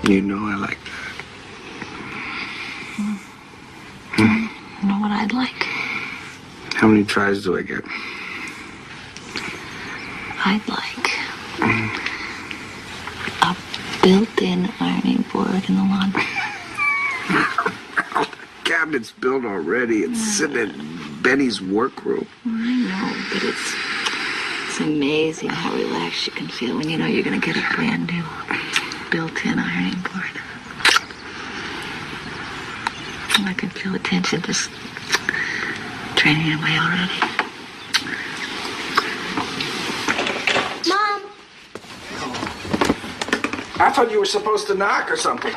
You know I like that. You know what I'd like? How many tries do I get? I'd like a built-in ironing board in the laundry. The cabinet's built already. It's sitting in Benny's workroom. I know, but it's amazing how relaxed you can feel when you know you're going to get a brand new built-in ironing board. I can feel the tension just draining away already. Mom! I thought you were supposed to knock or something.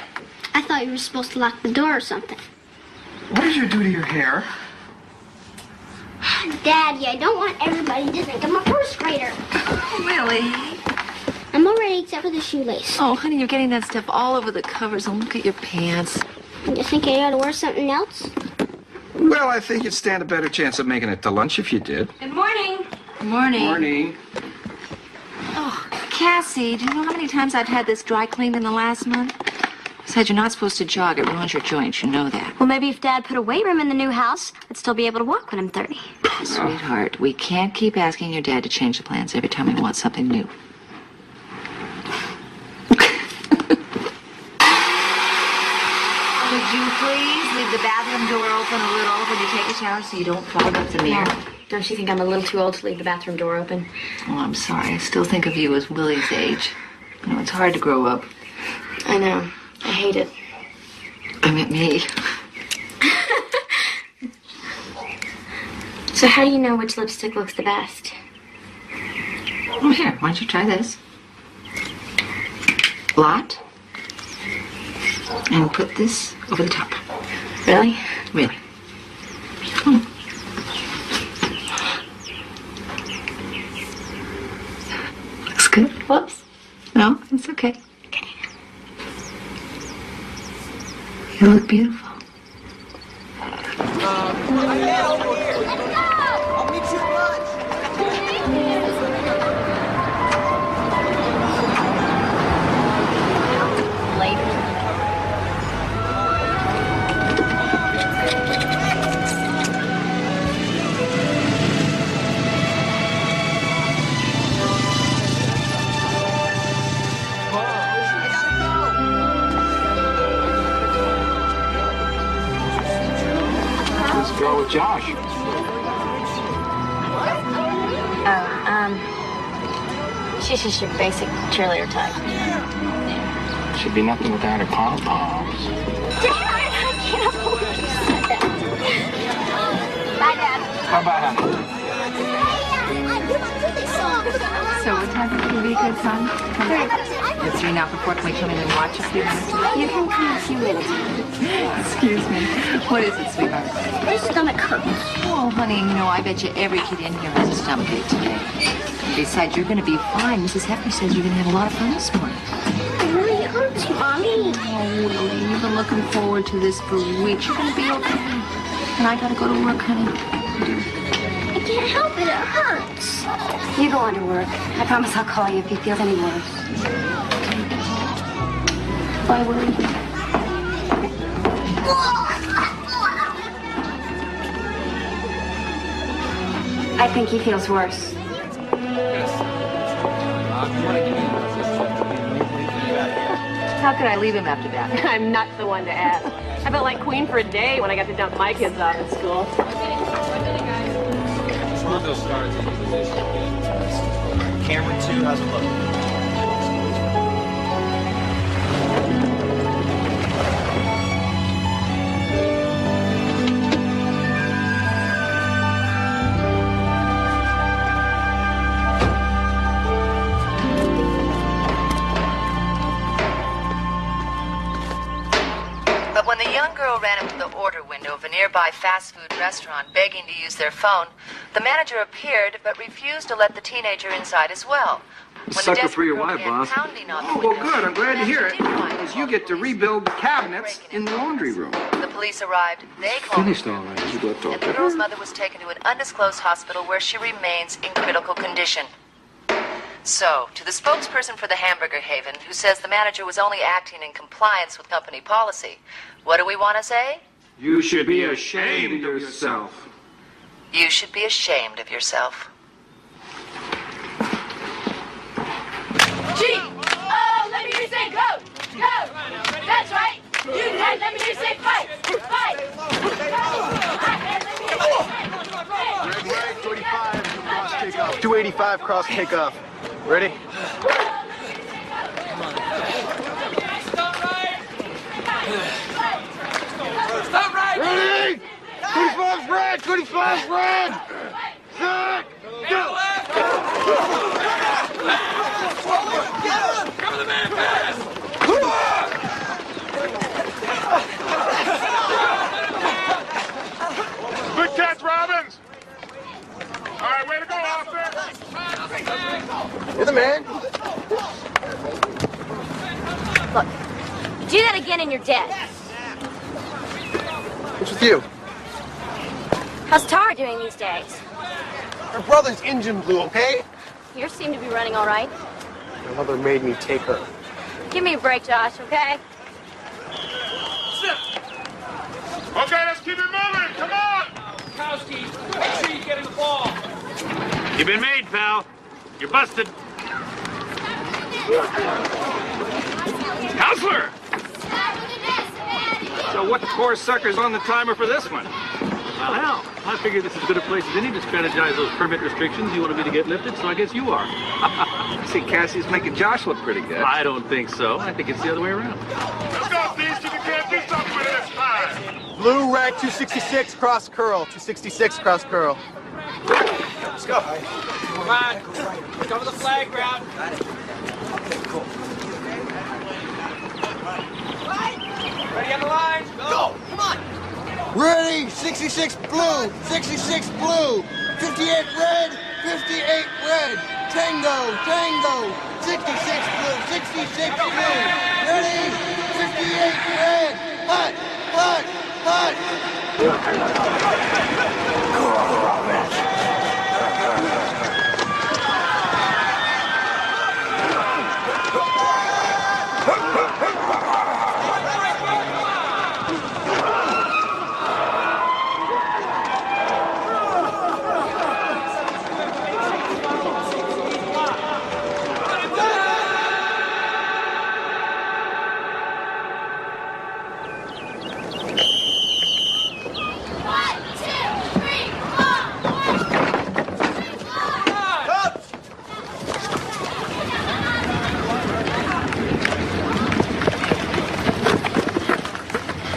I thought you were supposed to lock the door or something. What did you do to your hair? Daddy, I don't want everybody to think I'm a first grader. Really? I'm all ready except for the shoelace. Oh, honey, you're getting that stuff all over the covers, and look at your pants. You think I ought to wear something else? Well, I think you'd stand a better chance of making it to lunch if you did. Good morning. Good morning. Morning. Oh, Cassie, do you know how many times I've had this dry cleaned in the last month? Besides, you're not supposed to jog. It ruins your joints. You know that. Well, maybe if Dad put a weight room in the new house, I'd still be able to walk when I'm 30. Sweetheart, we can't keep asking your dad to change the plans every time we want something new. Would you please leave the bathroom door open a little when you take a shower so you don't fog up the mirror? Don't you think I'm a little too old to leave the bathroom door open? Oh, I'm sorry. I still think of you as Willie's age. You know, it's hard to grow up. I know. I hate it. I meant me. So how do you know which lipstick looks the best? Oh, here. Why don't you try this? Lot. And put this over the top. Really? Really. Looks good. Whoops. No, it's okay. You look beautiful. I'll meet you at lunch. Let's go with Josh. She's just your basic cheerleader type. Should be nothing without her pom-poms. Dad, I can't believe you said that. Bye, Dad. Bye-bye, honey. So what time is the good time? It's 3 now. Before can we come in and watch a few minutes? You can come in a few minutes. Excuse me. What is it, sweetheart? My stomach hurts. Oh, honey, no, I bet you every kid in here has a stomachache today. Besides, you're going to be fine. Mrs. Hefner says you're going to have a lot of fun this morning. It really hurts, Mommy. Oh, Willie, you've been looking forward to this for weeks. You're going to be okay. And I got to go to work, honey. I can't help it. It hurts. You go on to work. I promise I'll call you if he feels any worse. Bye, Willie. I think he feels worse. How could I leave him after that? I'm not the one to ask. I felt like queen for a day when I got to dump my kids off at school. Cameron 2 has a look. But when the young girl ran up to the order window of a nearby fast food restaurant begging to use their phone, the manager appeared but refused to let the teenager inside as well. When the Sucker desperate for your girl wife, began boss. pounding on the Oh, well, window, good. I'm glad to hear it. the manager did Because find you get to police rebuild the and cabinets breaking in the laundry room. The police arrived. They called Finished all right. You go talk and to the her. girl's mother was taken to an undisclosed hospital where she remains in critical condition. So, to the spokesperson for the Hamburger Haven, who says the manager was only acting in compliance with company policy, what do we want to say? You should be ashamed of yourself. You should be ashamed of yourself. G! Oh, let me hear you say go! Go! That's right! You Ted, let me hear you say fight! Fight! Reg, 25, cross takeoff. 285, cross takeoff. Ready? Stop right! Ready? 25's red! 25's red! Set! Go! Cover the man pass! Good catch, Robbins! All right, way to go, officer! You're the man. Look, do that again and you're dead. What's with you? How's Tara doing these days? Her brother's engine blew, okay? Yours seem to be running all right. My mother made me take her. Give me a break, Josh, okay? Okay, let's keep it moving. Come on! Kowski, make sure you get in the ball. You've been made, pal. You're busted. Counselor! So what core sucker's on the timer for this one? Well, hell, I figure this is as good a place as any to strategize those permit restrictions you want me to get lifted, so I guess you are. I see Cassie's making Josh look pretty good. I don't think so. I think it's the other way around. Let's go, Steve. You can't do something with this time. Blue rag 266, cross curl. 266, cross curl. Let's go. Come on, cover the flag ground. Ready on the line? Go! Come on! Ready! 66 blue! 66 blue! 58 red! 58 red! Tango! Tango! 66 blue! 66 blue! Ready! 58 red! Hut! Hut! Hut!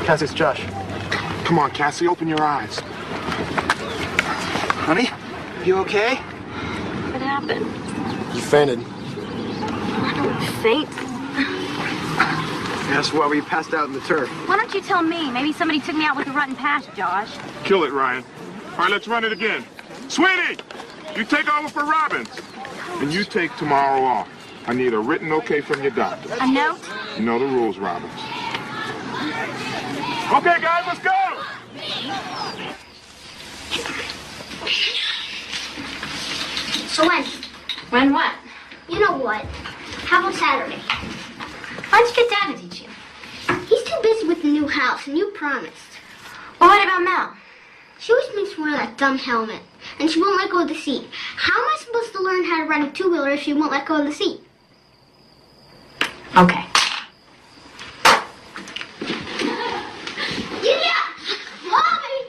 Cassie, it's Josh. Come on, Cassie, open your eyes. Honey, you okay? What happened? You fainted. I don't faint. That's why we passed out in the turf. Why don't you tell me? Maybe somebody took me out with a rotten pass, Josh. Kill it, Ryan. All right, let's run it again. Sweetie, you take over for Robbins. And you take tomorrow off. I need a written okay from your doctor. A note? You know the rules, Robbins. Okay, guys, let's go! So when? When what? You know what? How about Saturday? Why'd you get Dad to teach you? He's too busy with the new house, and you promised. Well, what about Mel? She always makes me wear that dumb helmet, and she won't let go of the seat. How am I supposed to learn how to ride a two-wheeler if she won't let go of the seat? Okay. Mommy!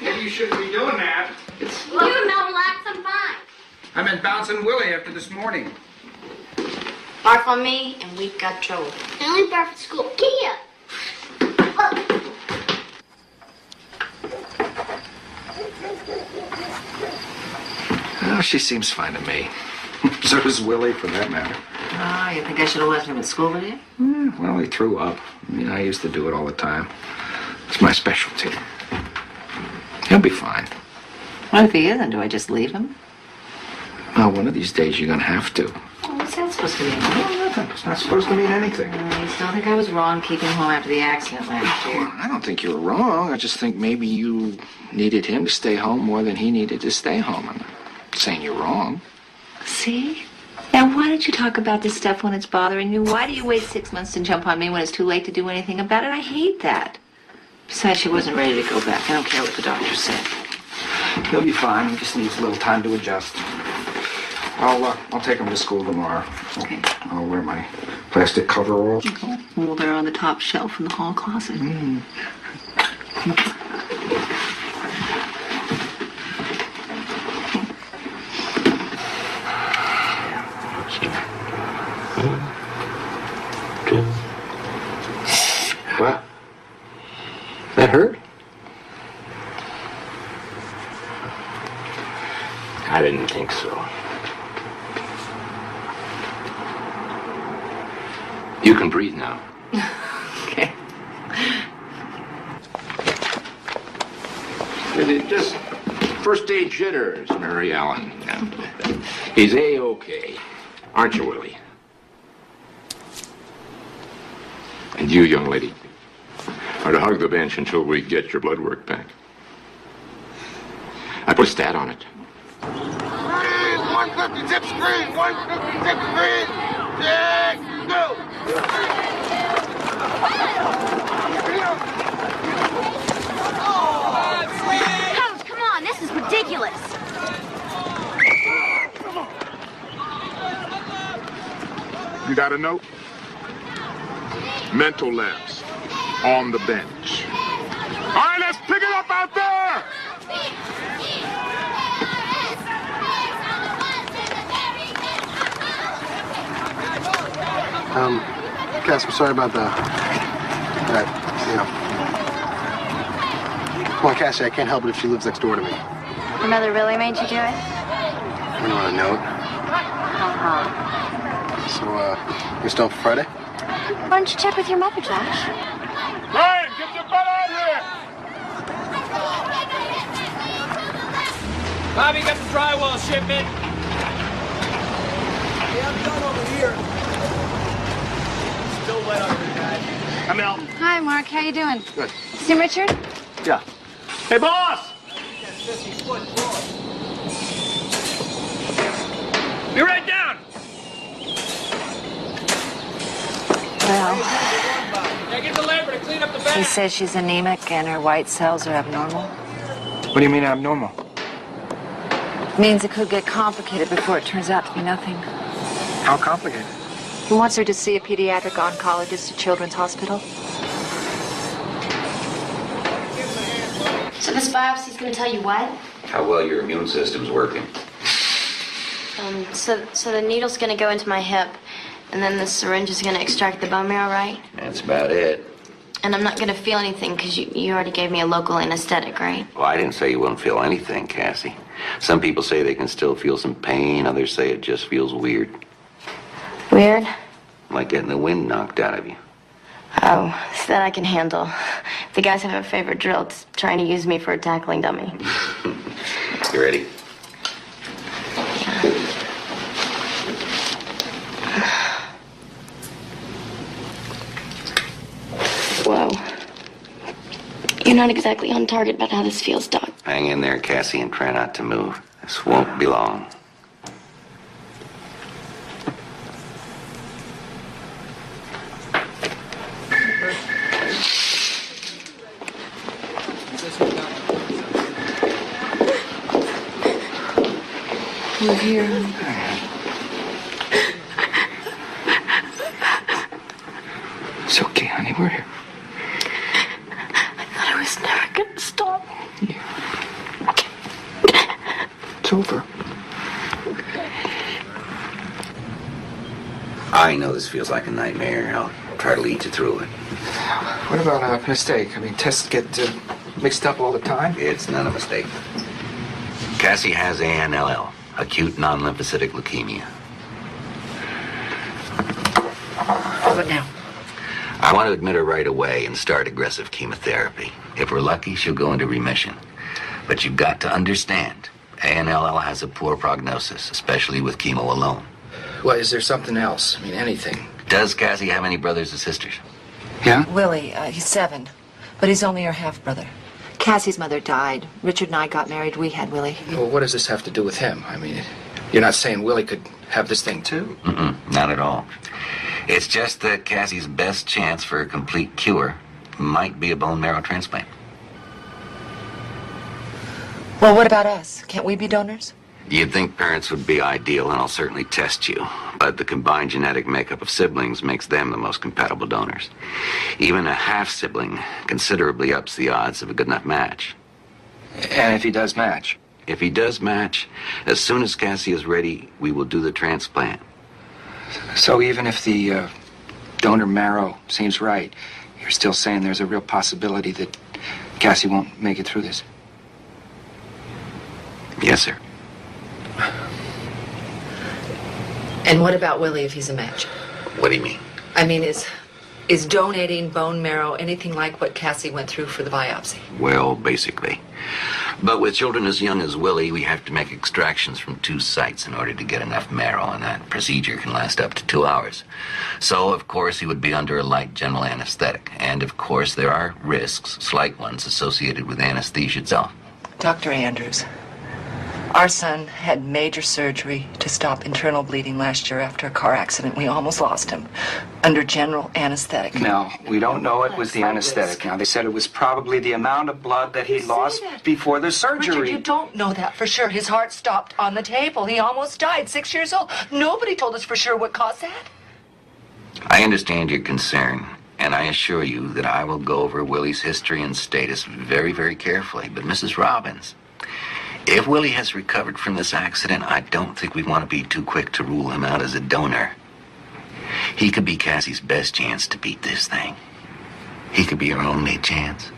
Maybe you shouldn't be doing that. You and Mel relax, I'm fine. I meant bouncing Willie after this morning. Barf on me, and we've got trouble. I only barf at school. Get here. Oh, she seems fine to me. So does Willie, for that matter. Oh, you think I should have left him at school with you? Well, he threw up. I mean, I used to do it all the time. It's my specialty. He'll be fine. What if he isn't? Do I just leave him? Well, one of these days you're gonna have to. Well, what's that supposed to mean? It's not supposed to mean anything. You still think I was wrong keeping him home after the accident last year? Well, I don't think you were wrong. I just think maybe you needed him to stay home more than he needed to stay home. I'm not saying you're wrong. See? Now, why don't you talk about this stuff when it's bothering you? Why do you wait 6 months to jump on me when it's too late to do anything about it? I hate that. Besides, she wasn't ready to go back. I don't care what the doctor said. He'll be fine. He just needs a little time to adjust. I'll take him to school tomorrow. Okay. I'll wear my plastic coveralls. Okay. Well, they're on the top shelf in the hall closet. Mm. What? That hurt? I didn't think so. You can breathe now. Okay. Just first-stage jitters, Mary Ellen. He's A-OK. Aren't you, Willie? And you, young lady, are to hug the bench until we get your blood work back. I put a stat on it. Green, 156 green, 156 green. Six, go. Coach, come on, this is ridiculous. You got a note? Mental labs on the bench. All right, let's pick it up out there. Cass, I'm sorry about that, you know. Come on, Cassie, I can't help it if she lives next door to me. Your mother really made you do it? You want a note? Uh-huh. So, you still up for Friday? Why don't you check with your mother, Josh? Ryan, get your butt out here. Bobby, got the drywall shipment. Yeah, I'm done over here. Still wet on your guy. I'm out. Hi, Mark. How you doing? Good. See Richard? Yeah. Hey, boss! Be right down! Well, Now get the labor to clean up the back. she says she's anemic and her white cells are abnormal. What do you mean abnormal? Means it could get complicated before it turns out to be nothing. How complicated? He wants her to see a pediatric oncologist at Children's Hospital. So this biopsy's gonna tell you what? How well your immune system's working. So the needle's gonna go into my hip, and then the syringe is gonna extract the bone marrow, right? That's about it. And I'm not gonna feel anything because you already gave me a local anesthetic, right? Well, I didn't say you wouldn't feel anything, Cassie. Some people say they can still feel some pain. Others say it just feels weird. Weird? Like getting the wind knocked out of you. Oh, so that I can handle. The guys have a favorite drill. It's trying to use me for a tackling dummy. You ready? Whoa. You're not exactly on target about how this feels, Doc. Hang in there, Cassie, and try not to move. This won't be long. We're here. It's okay, honey. We're here. I thought I was never gonna stop. It's over. I know this feels like a nightmare. I'll try to lead you through it. What about a mistake? I mean, tests get mixed up all the time. It's not a mistake. Cassie has ANLL, acute non-lymphocytic leukemia. What now? I want to admit her right away and start aggressive chemotherapy. If we're lucky, she'll go into remission. But you've got to understand, ANLL has a poor prognosis, especially with chemo alone. Well, is there something else? I mean, anything. Does Cassie have any brothers or sisters? Yeah? Willie, he's 7, but he's only her half-brother. Cassie's mother died. Richard and I got married. We had Willie. Well, what does this have to do with him? I mean, you're not saying Willie could have this thing too? Not at all. It's just that Cassie's best chance for a complete cure might be a bone marrow transplant. Well, what about us? Can't we be donors? You'd think parents would be ideal, and I'll certainly test you. But the combined genetic makeup of siblings makes them the most compatible donors. Even a half-sibling considerably ups the odds of a good enough match. And if he does match? If he does match, as soon as Cassie is ready, we will do the transplant. So even if the donor marrow seems right, you're still saying there's a real possibility that Cassie won't make it through this? Yes, sir. And what about Willie if he's a match? What do you mean? I mean, is donating bone marrow anything like what Cassie went through for the biopsy? Well, basically. But with children as young as Willie, we have to make extractions from 2 sites in order to get enough marrow, and that procedure can last up to 2 hours. So, of course, he would be under a light general anesthetic. And, of course, there are risks, slight ones, associated with anesthesia itself. Dr. Andrews, our son had major surgery to stop internal bleeding last year after a car accident. We almost lost him under general anesthetic. No, we don't know it was the anesthetic. Now, they said it was probably the amount of blood that he lost before the surgery. Richard, you don't know that for sure. His heart stopped on the table. He almost died, 6 years old. Nobody told us for sure what caused that. I understand your concern, and I assure you that I will go over Willie's history and status very, very carefully. But, Mrs. Robbins, if Willie has recovered from this accident, I don't think we want to be too quick to rule him out as a donor. He could be Cassie's best chance to beat this thing. He could be our only chance.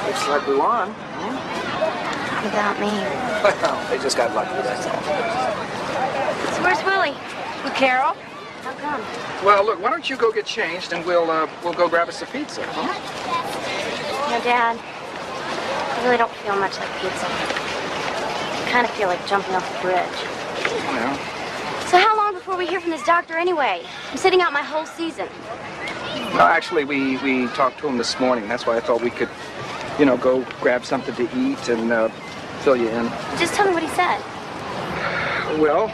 Looks like we won. Without me. Well, they just got lucky, that's all. So where's Willie? With Carol? How come? Well, look, why don't you go get changed and we'll go grab us a pizza, huh? No, Dad. I really don't feel much like pizza. I kind of feel like jumping off the bridge. Well. So how long before we hear from this doctor anyway? I'm sitting out my whole season. No, actually, we talked to him this morning. That's why I thought we could, go grab something to eat and fill you in. Just tell me what he said. Well,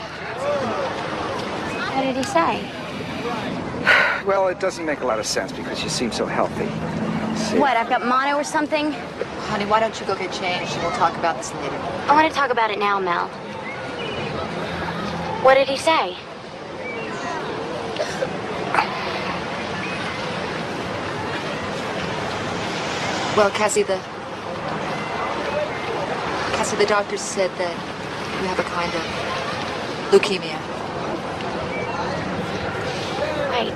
what did he say? Well, it doesn't make a lot of sense because you seem so healthy. See? What, I've got mono or something? Honey, why don't you go get changed and we'll talk about this later. I want to talk about it now, Mel. What did he say? Well, Cassie, the doctor said that you have a kind of leukemia. Wait.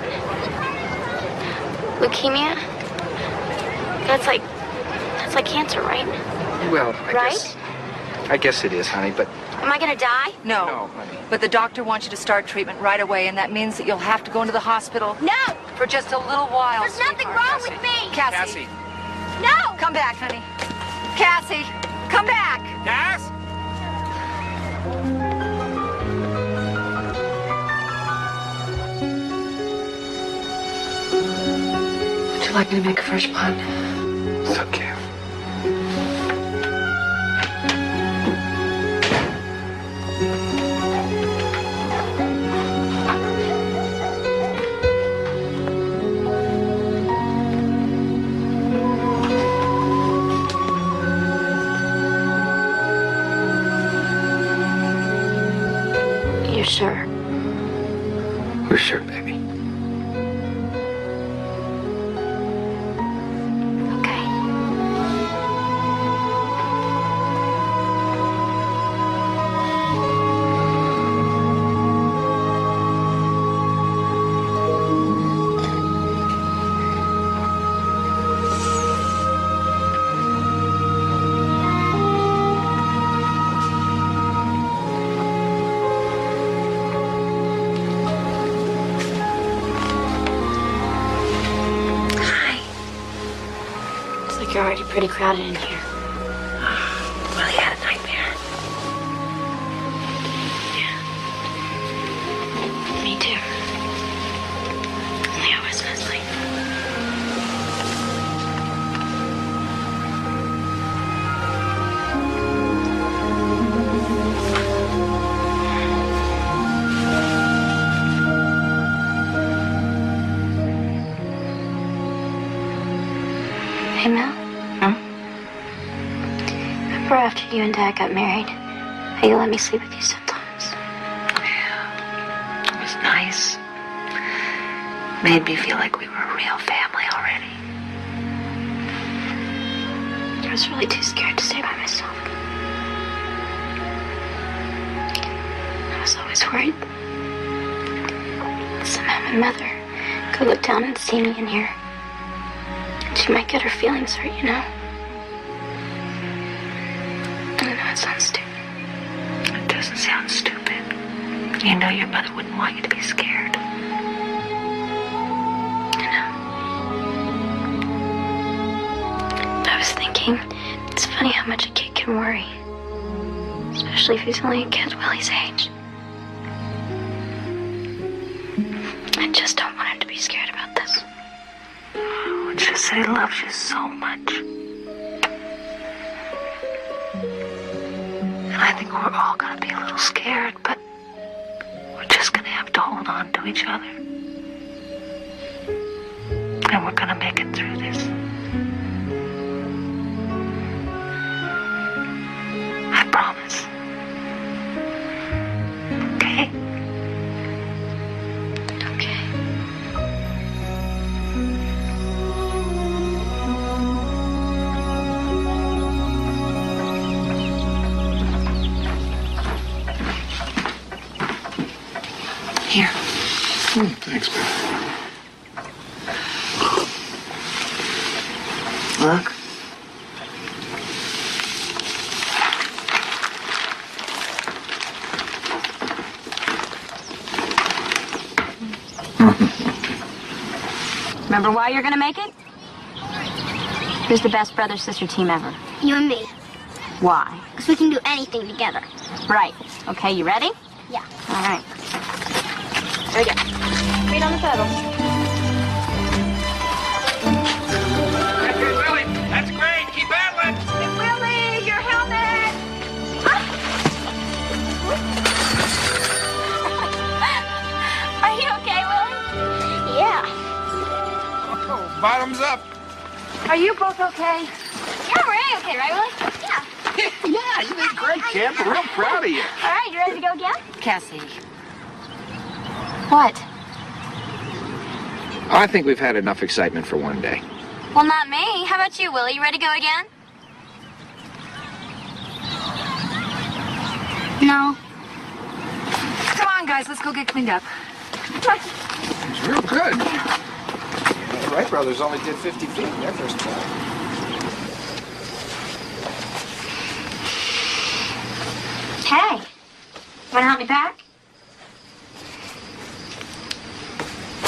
Leukemia? That's like cancer, right? Well, Right? I guess it is, honey, but... Am I gonna die? No. No, honey. But the doctor wants you to start treatment right away, and that means that you'll have to go into the hospital. No! For just a little while. There's nothing wrong with me! Cassie. No! Come back, honey. Cassie, come back! Cass? Would you like me to make a fresh pun? It's okay. You're sure? We're sure, baby. Okay. You're already pretty crowded in here. Well, he had a nightmare. Yeah. Me too. They always was like. Hey, Mel. After you and Dad got married, how you let me sleep with you sometimes. Yeah, it was nice. Made me feel like we were a real family already. I was really too scared to stay by myself. I was always worried that somehow my mother could look down and see me in here. And she might get her feelings hurt, you know? I know it sounds stupid. It doesn't sound stupid. You know your mother wouldn't want you to be scared. I know. I was thinking, it's funny how much a kid can worry. Especially if he's only a kid Willie's age. I just don't want him to be scared about this. It's just that he loves you so much. I think we're all going to be a little scared, but we're just going to have to hold on to each other. And we're going to make it through this. I promise. Okay? Okay. Here. Thanks, man. Look. Remember why you're gonna make it? Who's the best brother-sister team ever? You and me. Why? Because we can do anything together. Right. Okay, you ready? Yeah. All right. Here we go. Feet on the pedals. Hey, Willie, that's great. Keep battling. Hey, Willie, your helmet! Are you okay, Willie? Yeah. Oh, bottoms up. Are you both okay? Yeah, we're okay, right, Willie? Yeah. Yeah, you did great, kid. We're real proud of you. All right, you ready to go again? Cassie. What? I think we've had enough excitement for one day. Well, not me. How about you, Willie? You ready to go again? No. Come on, guys. Let's go get cleaned up. It's real good. The Wright brothers only did 50 feet in their first try. Hey, you want to help me pack?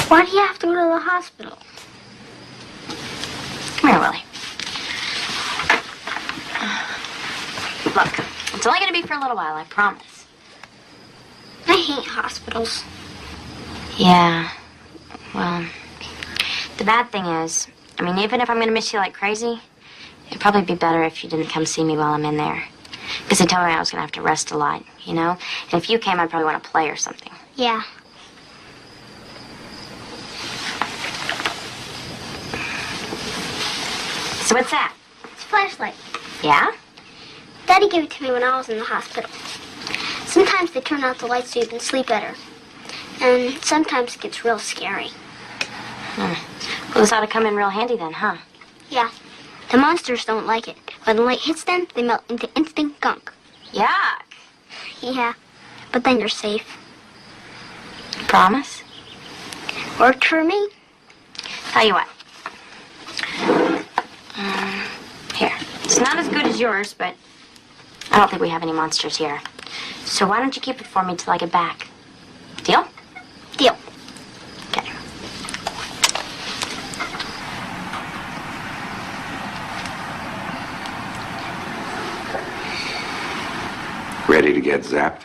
Why do you have to go to the hospital? Come here, Willie. Look, it's only going to be for a little while, I promise. I hate hospitals. Yeah, well, the bad thing is, I mean, even if I'm going to miss you like crazy, it'd probably be better if you didn't come see me while I'm in there. Because they told me I was going to have to rest a lot, you know? And if you came, I'd probably want to play or something. Yeah. So what's that? It's a flashlight. Yeah? Daddy gave it to me when I was in the hospital. Sometimes they turn out the lights so you can sleep better. And sometimes it gets real scary. Well, this ought to come in real handy then, huh? Yeah. The monsters don't like it. When the light hits them, they melt into instant gunk. Yuck. Yeah. But then you're safe. Promise? Worked for me. Tell you what. Here. It's not as good as yours, but I don't think we have any monsters here. So why don't you keep it for me till I get back? Deal? Deal. Okay. Ready to get zapped?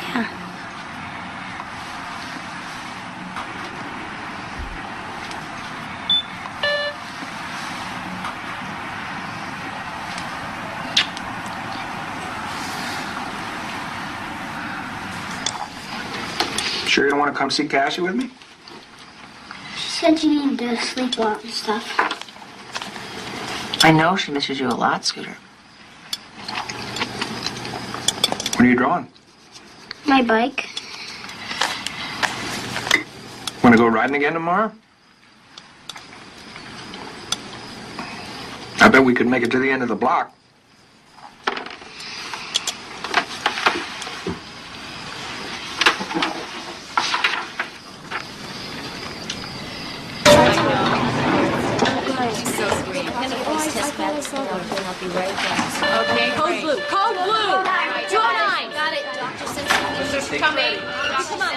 Yeah. Sure you don't want to come see Cassie with me? She said you needed to sleep a lot and stuff. I know she misses you a lot, Scooter. What are you drawing? My bike. Want to go riding again tomorrow? I bet we could make it to the end of the block. Okay, code blue. Code blue. 209. Got it. Dr. Simpson. Coming. Come on.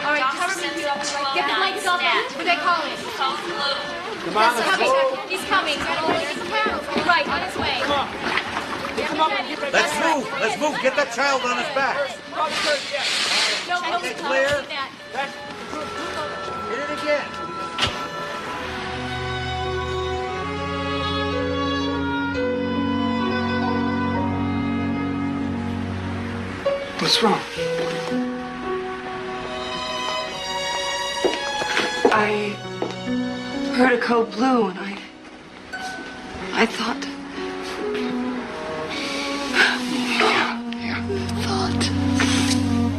All right, cover me. Get the blankets off. What are they calling? Code blue. Come on, let's move. He's coming. Right, on his way. Come on. Come on. Let's move. Let's move. Get that child on his back. No, Okay, clear. that. Hit it again. What's wrong? I heard a code blue and I thought. Yeah. Thought.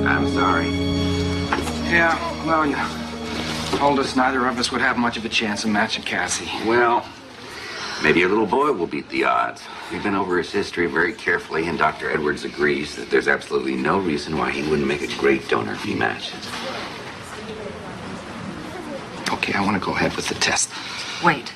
I'm sorry. Yeah, well, you told us neither of us would have much of a chance of matching Cassie. Well, maybe your little boy will beat the odds. We've been over his history very carefully, and Dr. Edwards agrees that there's absolutely no reason why he wouldn't make a great donor if he matches. Okay, I want to go ahead with the test. Wait.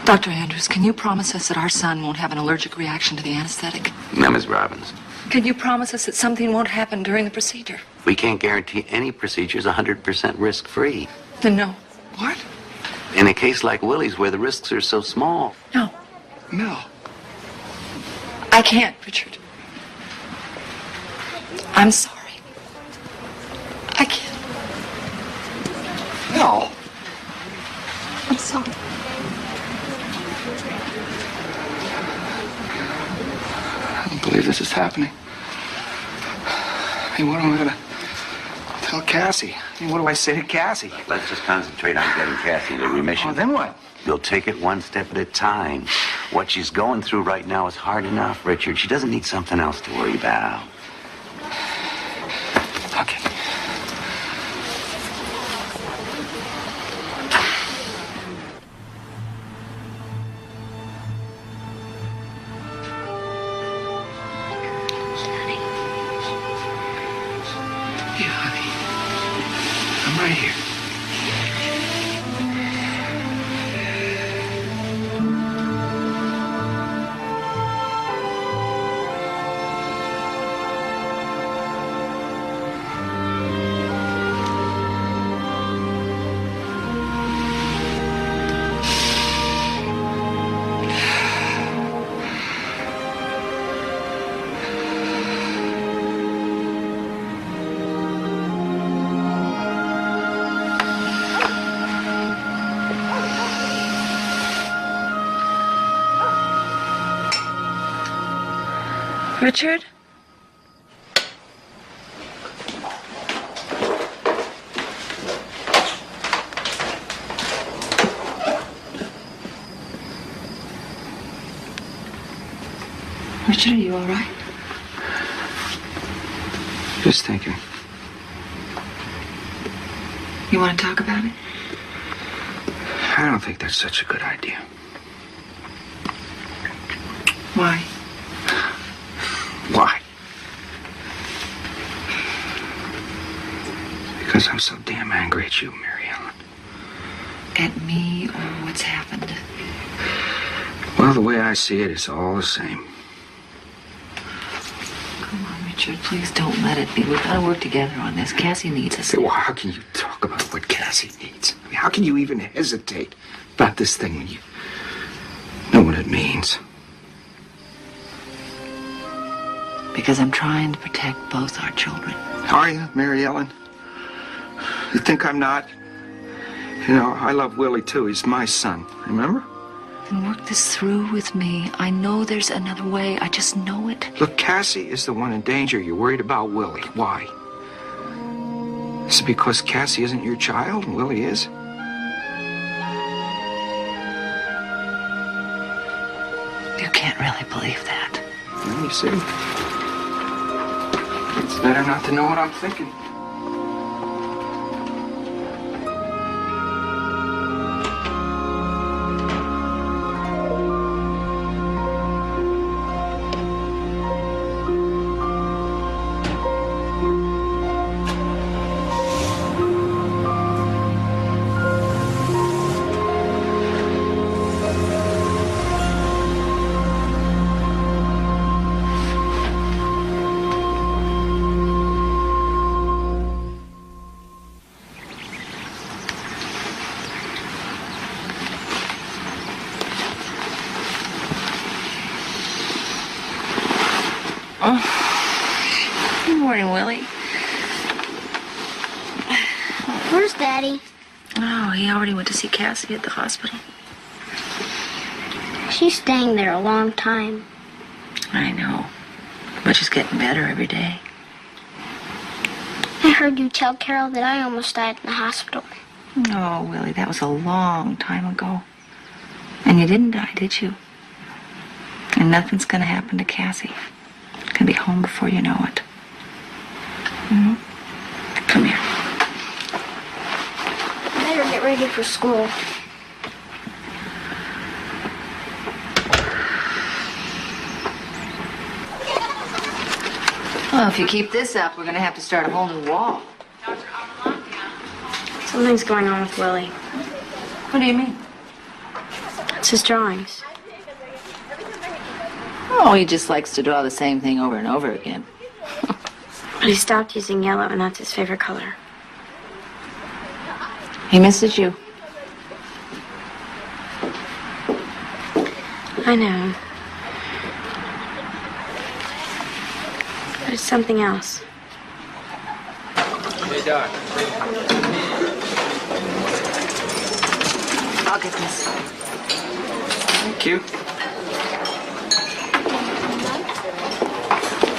Dr. Andrews, can you promise us that our son won't have an allergic reaction to the anesthetic? Now, Ms. Robbins, Can you promise us that something won't happen during the procedure? we can't guarantee any procedure is 100% risk-free. Then no. What? In a case like Willie's, where the risks are so small. No. No. I can't, Richard. I'm sorry. I can't. No. I'm sorry. I don't believe this is happening. Hey, what am I going to tell Cassie? I mean, what do I say to Cassie? Let's just concentrate on getting Cassie into remission. Oh, then what? You'll take it one step at a time. What she's going through right now is hard enough, Richard. She doesn't need something else to worry about. Okay. Yeah, honey. I'm right here. Richard? Richard, are you all right? Just thinking. You want to talk about it? I don't think that's such a good idea. Why? Why? Because I'm so damn angry at you, Mary Ellen. At me or what's happened? Well, the way I see it, it's all the same. Come on, Richard, please don't let it be. We've got to work together on this. Cassie needs us. Well, how can you talk about what Cassie needs? I mean, how can you even hesitate about this thing when you know what it means? Because I'm trying to protect both our children. Are you, Mary Ellen? You think I'm not? You know, I love Willie, too. He's my son. Remember? Then work this through with me. I know there's another way. I just know it. Look, Cassie is the one in danger. You're worried about Willie. Why? Is it because Cassie isn't your child and Willie is? You can't really believe that. Well, you see. It's better not to know what I'm thinking. Good morning, Willie. Where's Daddy? Oh, he already went to see Cassie at the hospital. She's staying there a long time. I know. But she's getting better every day. I heard you tell Carol that I almost died in the hospital. Oh, Willie, that was a long time ago. And you didn't die, did you? And nothing's gonna happen to Cassie. Gonna be home before you know it. Mm-hmm. Come here. I better get ready for school. Well, if you keep this up, we're gonna have to start a whole new wall. Something's going on with Willie. What do you mean? It's his drawings. Oh, he just likes to draw the same thing over and over again. But he stopped using yellow, and that's his favorite color. He misses you. I know. But it's something else. Hey, Doc. I'll get this. Thank you.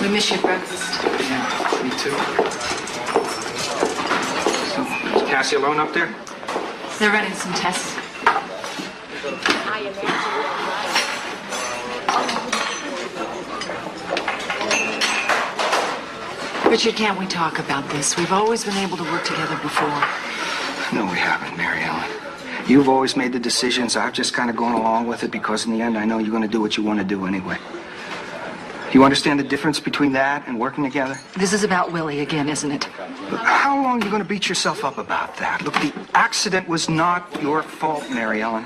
We miss your breakfast. Yeah, me too. So, is Cassie alone up there? They're running some tests. Richard, can't we talk about this? We've always been able to work together before. No, we haven't, Mary Ellen. You've always made the decisions. I've just kind of gone along with it because in the end I know you're going to do what you want to do anyway. You understand the difference between that and working together? This is about Willie again, isn't it? How long are you going to beat yourself up about that? Look, the accident was not your fault, Mary Ellen.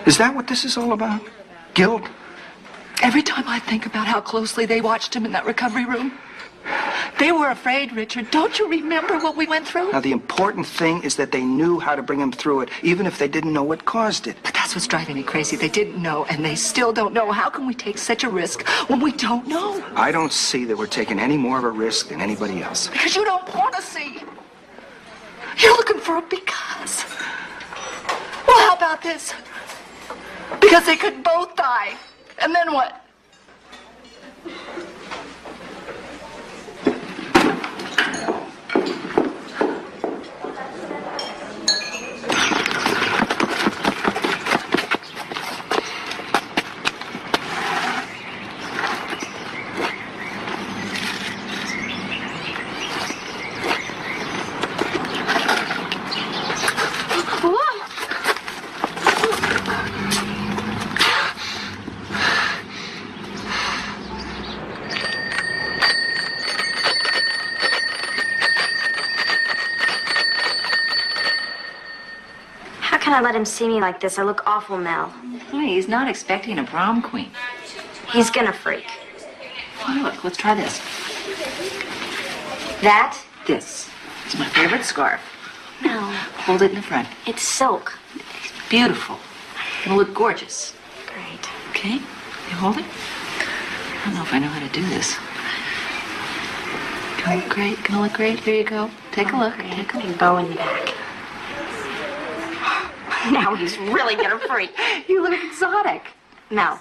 Is that what this is all about? Guilt? Every time I think about how closely they watched him in that recovery room, they were afraid, Richard. Don't you remember what we went through? Now, the important thing is that they knew how to bring him through it, even if they didn't know what caused it. But that's what's driving me crazy. They didn't know, and they still don't know. How can we take such a risk when we don't know? I don't see that we're taking any more of a risk than anybody else. Because you don't want to see. You're looking for a because. Well, how about this? Because they could both die. And then what? can't I let him see me like this? I look awful, Mel. Hey, he's not expecting a prom queen. He's gonna freak. Oh, look, let's try this. That? This. It's my favorite scarf. No. Hold it in the front. It's silk. It's beautiful. It'll look gorgeous. Great. Okay? You hold it? I don't know if I know how to do this. Gonna look great. Gonna look great. Here you go. Take a look. Great. Take a look. Big bow in the back. Now he's really gonna freak. You look exotic. Mel,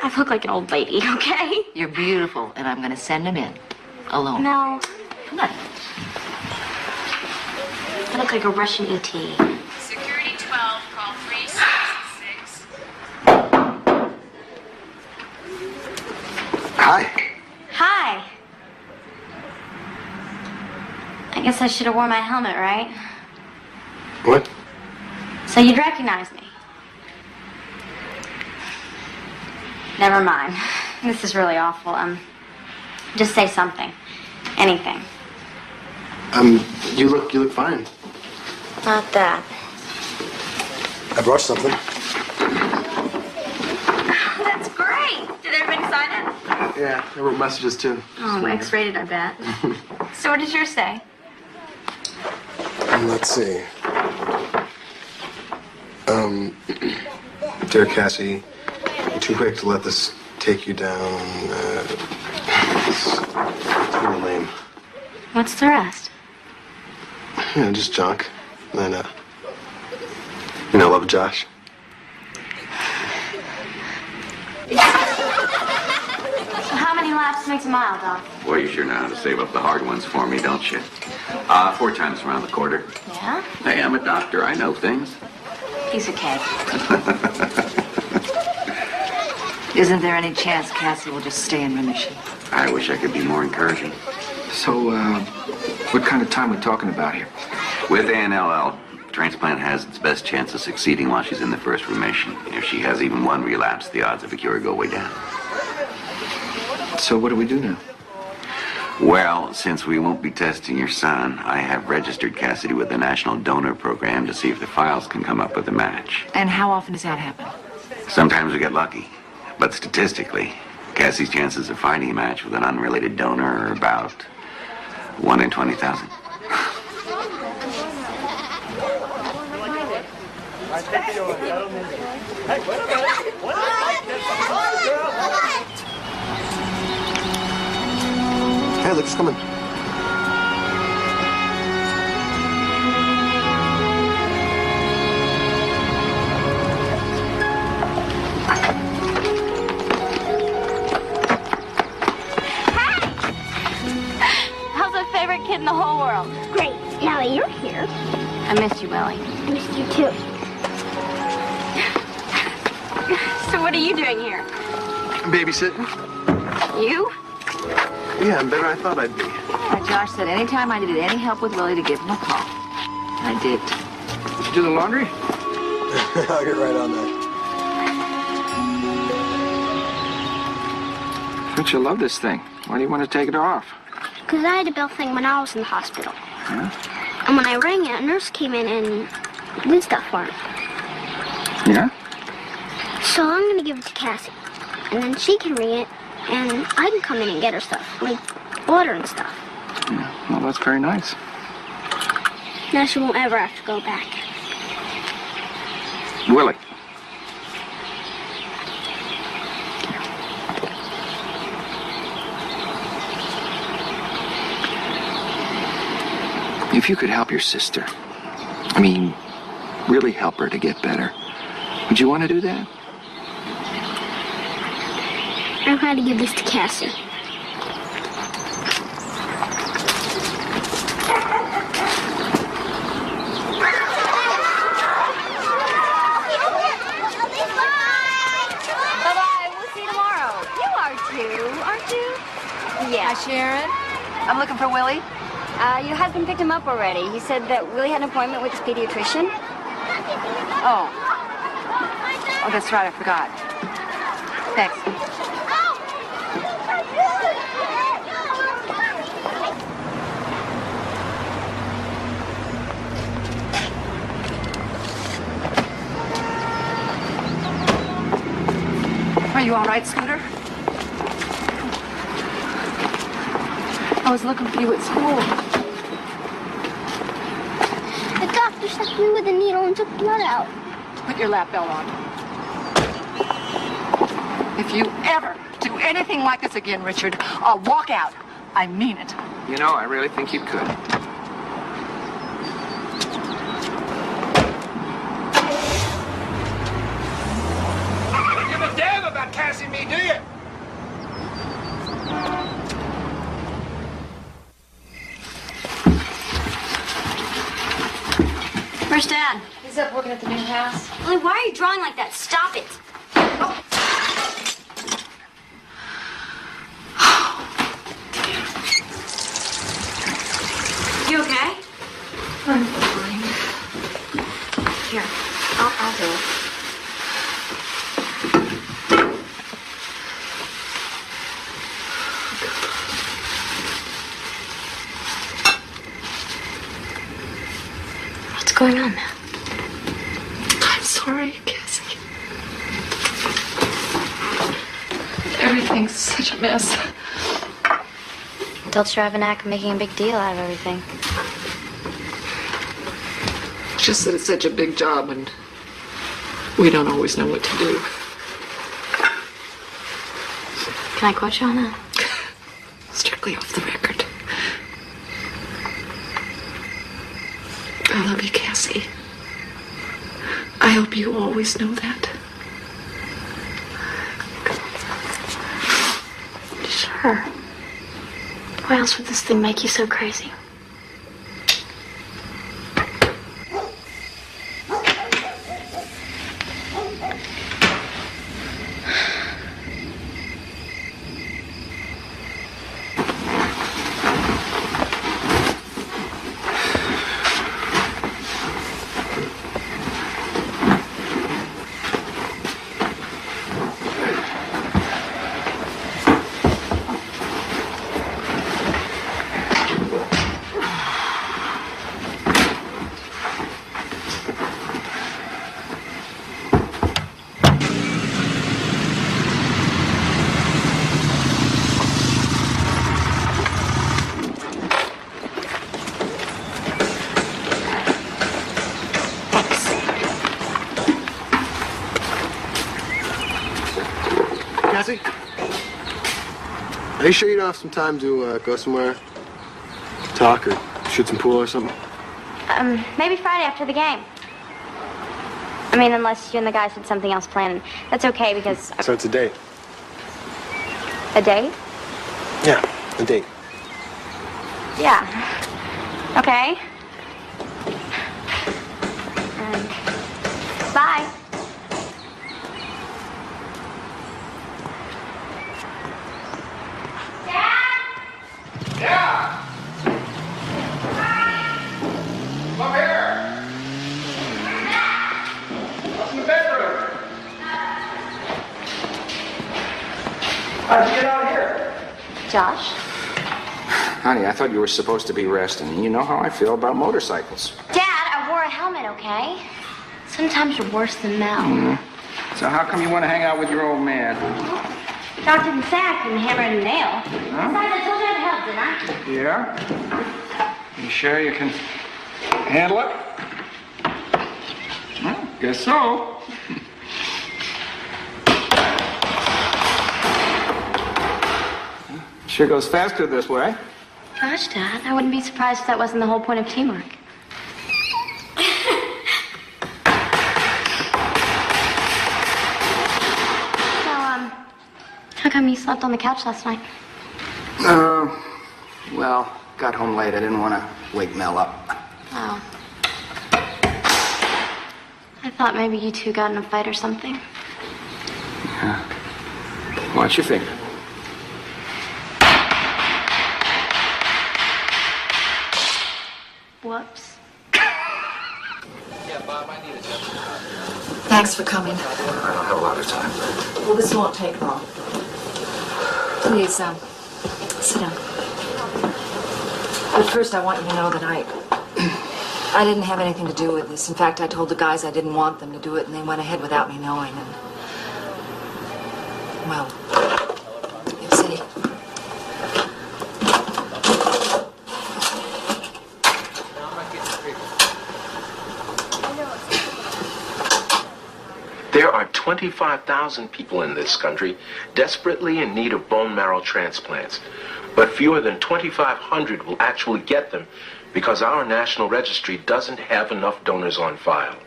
I look like an old lady, okay? You're beautiful, and I'm gonna send him in. Alone. Mel, Come on. I look like a Russian ET. Security 12, call 366. Hi. Hi. I guess I should have worn my helmet, right? What? So you'd recognize me. Never mind. This is really awful. Just say something. Anything. You look fine. Not that. I brought something. That's great. Did everybody sign it? Yeah, I wrote messages too. Oh, X-rated, I bet. So what does yours say? Let's see. Dear Cassie, you're too quick to let this take you down. It's really lame. What's the rest? Yeah, just junk. And then, love Josh. So how many laps makes a mile, Doc? Boy, you sure know how to save up the hard ones for me, don't you? 4 times around the quarter. Yeah? Hey, I'm a doctor. I know things. Piece of cake. Isn't there any chance Cassie will just stay in remission? I wish I could be more encouraging. So, what kind of time are we talking about here? With ANLL, transplant has its best chance of succeeding while she's in the first remission. If she has even one relapse, the odds of a cure go way down. So what do we do now? Well, since we won't be testing your son, I have registered Cassidy with the National Donor Program to see if the files can come up with a match. And how often does that happen? Sometimes we get lucky, but statistically, Cassie's chances of finding a match with an unrelated donor are about 1 in 20,000. Hey, look, it's coming. How's our favorite kid in the whole world? Great. Now that you're here, I missed you, Willie. I missed you too. So what are you doing here? Babysitting? You? Yeah, I'm better than I thought I'd be. Josh said anytime I needed any help with Willie to give him a call. I did. Did you do the laundry? I'll get right on that. Don't you love this thing? Why do you want to take it off? Because I had a bell thing when I was in the hospital. Huh? And when I rang it, a nurse came in and did stuff for me. Yeah? So I'm going to give it to Cassie. And then she can ring it, and I can come in and get her stuff, like water and stuff. Yeah. Well, that's very nice. Now she won't ever have to go back. Willie. If you could help your sister, I mean, really help her to get better, would you want to do that? I'm going to give this to Cassie. Bye-bye. We'll see you tomorrow. You are too, aren't you? Yeah. Hi, Sharon. I'm looking for Willie. Your husband picked him up already. He said that Willie had an appointment with his pediatrician. Oh, that's right. I forgot. Thanks. Are you all right, Scooter? I was looking for you at school. The doctor stuck me with a needle and took blood out. Put your lap belt on. If you ever do anything like this again, Richard, I'll walk out. I mean it. You know, I really think you could. Don't give a damn about Cassie and me, do you? Where's Dad? He's up working at the new house. Lily, why are you drawing like that? Stop it. You okay? I'm fine. Here, I'll do it. What's going on now? I'm sorry, Cassie. Everything's such a mess. Adults sure have a knack of making a big deal out of everything. Just that it's such a big job and we don't always know what to do. Can I quote you on that? Strictly off the record. I love you, Cassie. I hope you always know that. Sure. Why else would this thing make you so crazy? Cassie? Are you sure you don't have some time to go somewhere? Talk or shoot some pool or something? Maybe Friday after the game. I mean, unless you and the guys had something else planned. That's okay because... So it's a date? A date? Yeah, a date. Yeah. Okay. Bye. Yeah! Come here! What's in the bedroom? How'd you get out here? Josh? Honey, I thought you were supposed to be resting. You know how I feel about motorcycles. Dad, I wore a helmet, okay? Sometimes you're worse than Mel. So how come you want to hang out with your old man? Doc didn't say I couldn't hammer in a nail. Besides, I told you I'd help, didn't I? Yeah? You sure you can handle it? Well, guess so. Sure goes faster this way. Gosh, Dad, I wouldn't be surprised if that wasn't the whole point of teamwork. How come you slept on the couch last night? Well, got home late. I didn't want to wake Mel up. Oh. I thought maybe you two got in a fight or something. Yeah. Watch your finger. Whoops. Yeah, Bob, I need a job. Thanks for coming. I don't have a lot of time. Well, this won't take long. Please, sit down. But first, I want you to know that I didn't have anything to do with this. In fact, I told the guys I didn't want them to do it, and they went ahead without me knowing. And Well, you see. There are 25,000 people in this country desperately in need of bone marrow transplants, but fewer than 2,500 will actually get them because our national registry doesn't have enough donors on file.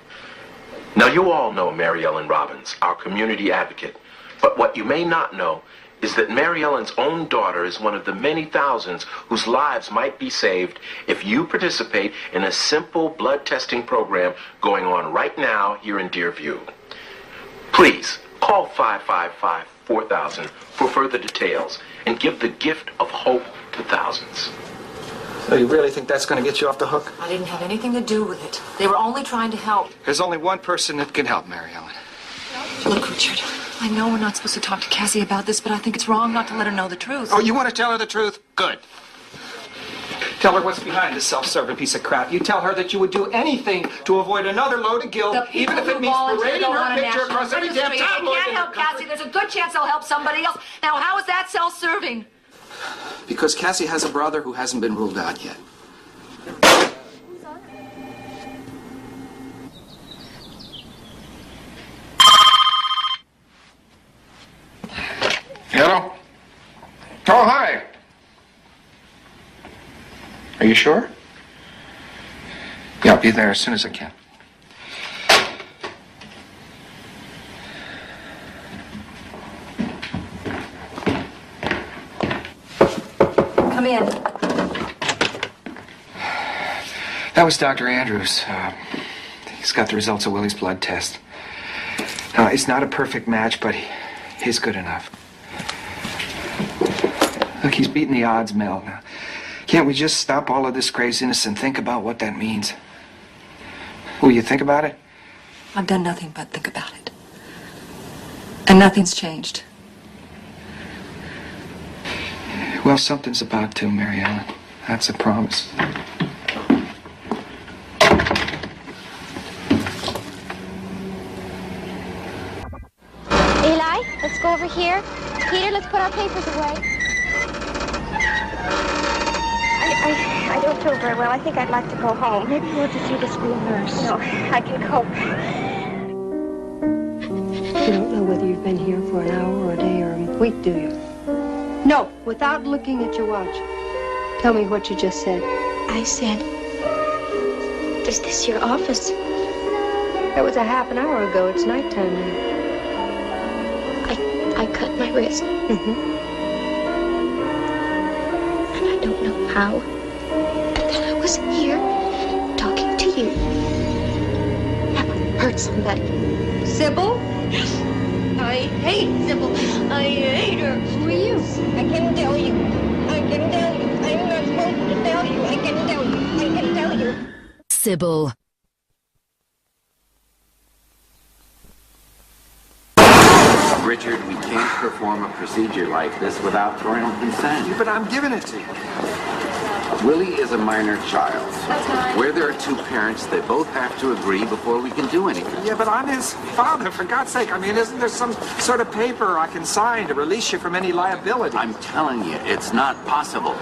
Now, you all know Mary Ellen Robbins, our community advocate, but what you may not know is that Mary Ellen's own daughter is one of the many thousands whose lives might be saved if you participate in a simple blood testing program going on right now here in Deerview. Please, call 555-4000 for further details and give the gift of hope to thousands. So you really think that's going to get you off the hook? I didn't have anything to do with it. They were only trying to help. There's only one person that can help, Mary Ellen. Look, Richard, I know we're not supposed to talk to Cassie about this, but I think it's wrong not to let her know the truth. Oh, you want to tell her the truth? Good. Tell her what's behind this self-serving piece of crap. You tell her that you would do anything to avoid another load of guilt, even if it means parading her picture across any damn tabloid. They can't help Cassie. There's a good chance they'll help somebody else. Now, how is that self-serving? Because Cassie has a brother who hasn't been ruled out yet. Hello? Oh, hi. Are you sure? Yeah, I'll be there as soon as I can. Come in. That was Dr. Andrews. He's got the results of Willie's blood test. Now, it's not a perfect match, but he's good enough. Look, he's beating the odds, Mel. Now, can't we just stop all of this craziness and think about what that means? Will you think about it? I've done nothing but think about it. And nothing's changed. Well, something's about to, Mary Ellen. That's a promise. Eli, let's go over here. Peter, let's put our papers away. I don't feel very well. I think I'd like to go home. Maybe you want to see the school nurse. No, I can cope. You don't know whether you've been here for an hour or a day or a week, do you? No, without looking at your watch. Tell me what you just said. I said, is this your office? That was a half an hour ago. It's nighttime now. I cut my wrist. Mm-hmm. And I don't know how. That I was here talking to you. Have I hurt somebody? Sybil? I hate Sybil. I hate her. Who are you? I can tell you. I can tell you. I'm not supposed to tell you. I can tell you. I can tell you. Sybil. Richard, we can't perform a procedure like this without parental consent. Yeah, but I'm giving it to you. Willie is a minor child. Where there are two parents, they both have to agree before we can do anything. Yeah, but I'm his father, for God's sake. I mean, isn't there some sort of paper I can sign to release you from any liability? I'm telling you, it's not possible.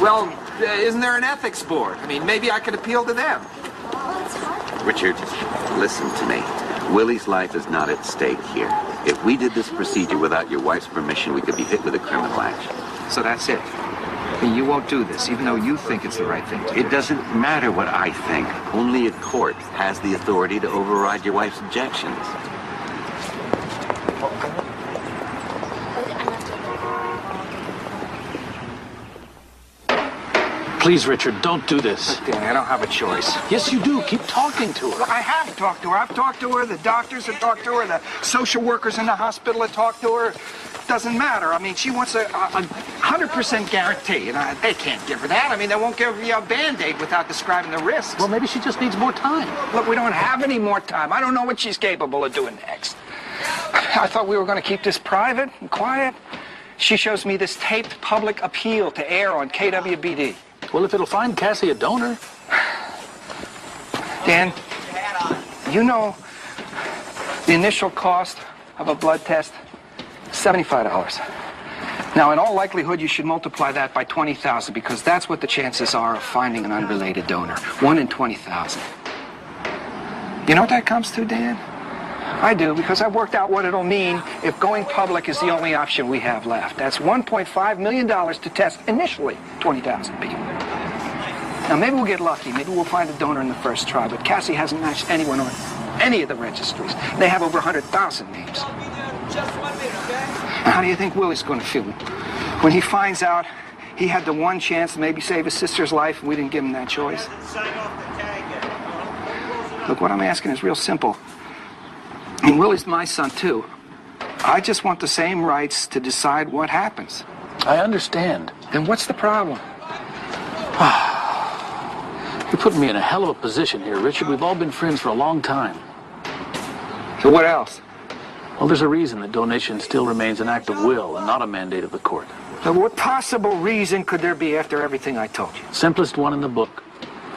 Well, isn't there an ethics board? I mean, maybe I could appeal to them. Richard, listen to me. Willie's life is not at stake here. If we did this procedure without your wife's permission, we could be hit with a criminal action. So that's it. I mean, you won't do this, even though you think it's the right thing to do. It doesn't matter what I think. Only a court has the authority to override your wife's objections. Please, Richard, don't do this. Look, Danny, I don't have a choice. Yes, you do. Keep talking to her. Well, I have talked to her. I've talked to her. The doctors have talked to her. The social workers in the hospital have talked to her. Doesn't matter. I mean, she wants a 100% guarantee, and they can't give her that. I mean, they won't give you a Band-Aid without describing the risks. Well, maybe she just needs more time. Look, we don't have any more time. I don't know what she's capable of doing next. I thought we were going to keep this private and quiet. She shows me this taped public appeal to air on KWBD. Well, if it'll find Cassie a donor. Dan, you know the initial cost of a blood test? $75. Now, in all likelihood, you should multiply that by 20,000 because that's what the chances are of finding an unrelated donor. 1 in 20,000. You know what that comes to, Dan? I do, because I've worked out what it'll mean if going public is the only option we have left. That's $1.5 million to test initially 20,000 people. Now, maybe we'll get lucky. Maybe we'll find a donor in the first try, but Cassie hasn't matched anyone on any of the registries. They have over 100,000 names. How do you think Willie's going to feel when he finds out he had the one chance to maybe save his sister's life and we didn't give him that choice? Look, what I'm asking is real simple. I mean, Willie's my son, too. I just want the same rights to decide what happens. I understand. Then what's the problem? You're putting me in a hell of a position here, Richard. We've all been friends for a long time. So what else? Well, there's a reason that donation still remains an act of will and not a mandate of the court. Now, what possible reason could there be after everything I told you? Simplest one in the book.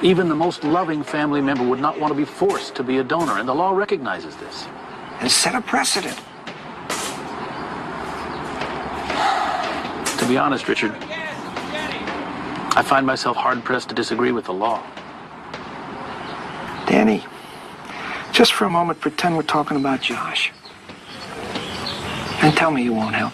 Even the most loving family member would not want to be forced to be a donor, and the law recognizes this. And set a precedent. To be honest, Richard, I find myself hard-pressed to disagree with the law. Danny, just for a moment, pretend we're talking about Josh. And tell me you won't help.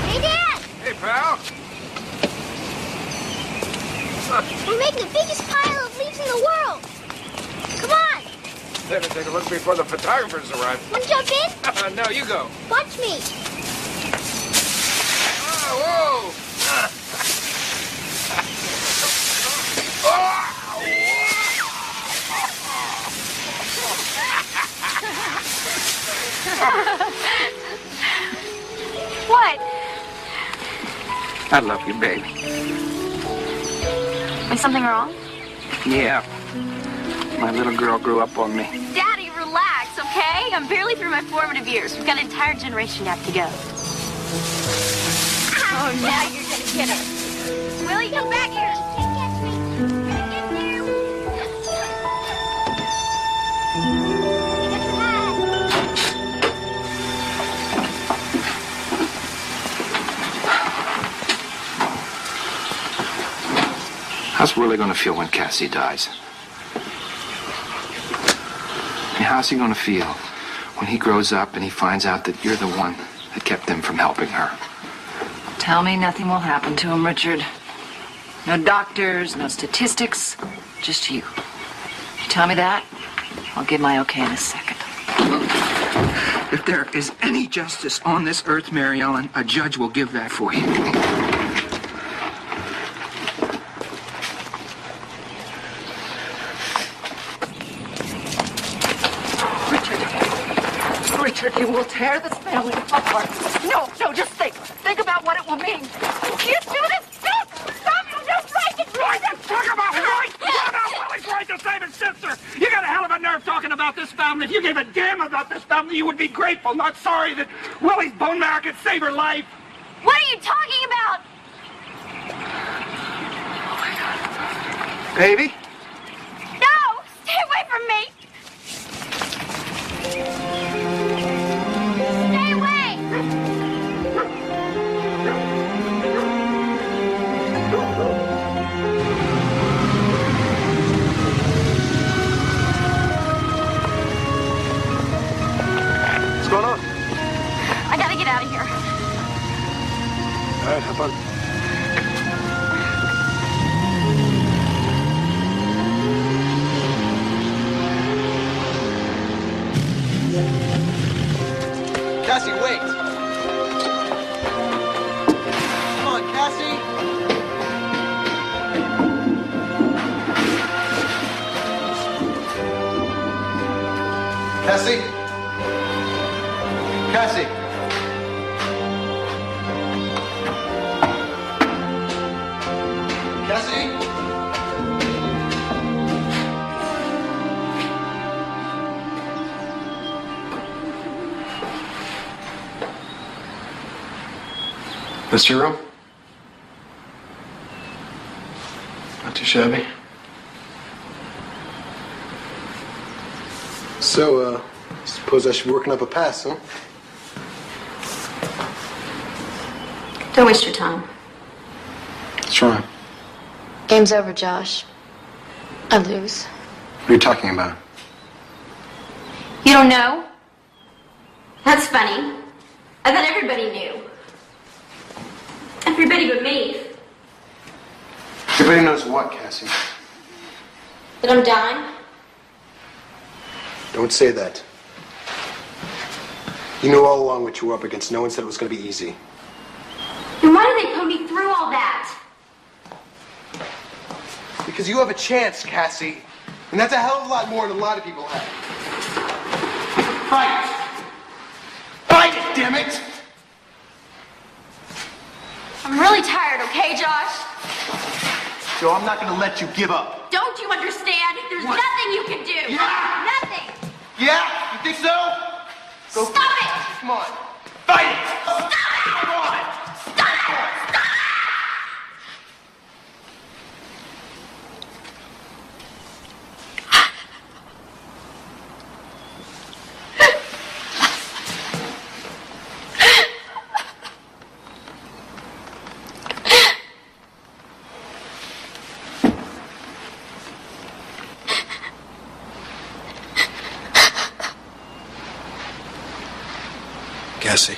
Hey, Dad! Hey, pal. We're making the biggest pile of leaves in the world. Come on! Better take a look before the photographers arrive. Want to jump in? No, you go. Watch me. Whoa! What? I love you, baby. Is something wrong? Yeah. My little girl grew up on me. Daddy, relax, okay? I'm barely through my formative years. We've got an entire generation left to go. Oh, now you're gonna get her. Willie, come back here. How's Willie going to feel when Cassie dies? And how's he going to feel when he grows up and he finds out that you're the one that kept him from helping her? Tell me nothing will happen to him, Richard. No doctors, no statistics, just you. You tell me that, I'll give my okay in a second. If there is any justice on this earth, Mary Ellen, a judge will give that for you. Richard, you will tear this family apart. No, just think. Think about what it will mean. You can't do this. Stop! You're just right to Talk about right! What about Willie's right to save his sister? You got a hell of a nerve talking about this family. If you gave a damn about this family, you would be grateful, not sorry that Willie's bone marrow could save her life. What are you talking about? Baby? No! Stay away from me! Stay away! What's going on? I gotta get out of here. All right, have fun. Cassie, wait! Come on, Cassie! Cassie? Cassie! Cassie? This your room? Not too shabby. So, suppose I should be working up a pass, huh? Don't waste your time. What's wrong? Game's over, Josh. I lose. What are you talking about? You don't know? That's funny. I thought everybody knew. Everybody but me. Everybody knows what, Cassie? That I'm dying? Don't say that. You knew all along what you were up against. No one said it was going to be easy. Then why did they put me through all that? Because you have a chance, Cassie. And that's a hell of a lot more than a lot of people have. Fight! Fight it, damn it! I'm really tired, okay, Josh? Joe, I'm not going to let you give up. Don't you understand? There's nothing you can do. Yeah. Nothing. Yeah? You think so? Go Stop it! Come on. Fight it! Stop it! Come on! Stop it! Stop it! Cassie.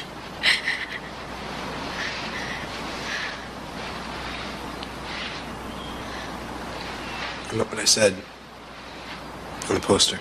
I meant what I said on the poster.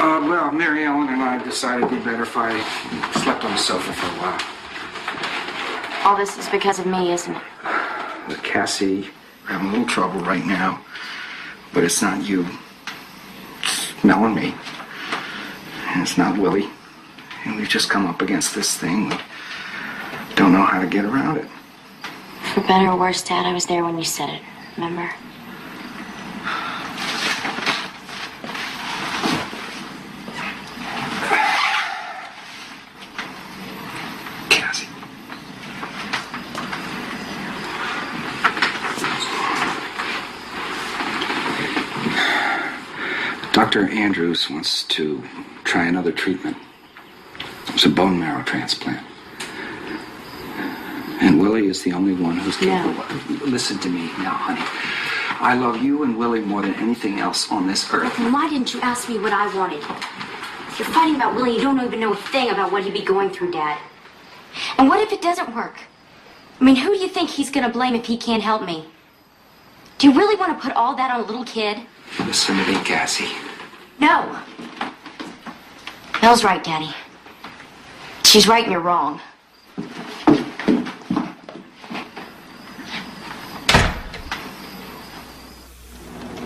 Well, Mary Ellen and I decided it'd be better if I slept on the sofa for a while. All this is because of me, isn't it? But Cassie, we're having a little trouble right now. But it's not you. It's Mel and me. And it's not Willie. And we've just come up against this thing. We don't know how to get around it. For better or worse, Dad, I was there when you said it. Remember? Dr. Andrews wants to try another treatment. It's a bone marrow transplant. And Willie is the only one who's capable. No. Listen to me now, honey. I love you and Willie more than anything else on this earth. Then why didn't you ask me what I wanted? You're fighting about Willie. You don't even know a thing about what he'd be going through, Dad. And what if it doesn't work? I mean, who do you think he's going to blame if he can't help me? Do you really want to put all that on a little kid? Listen to me, Cassie. No. Mel's right, Daddy. She's right and you're wrong.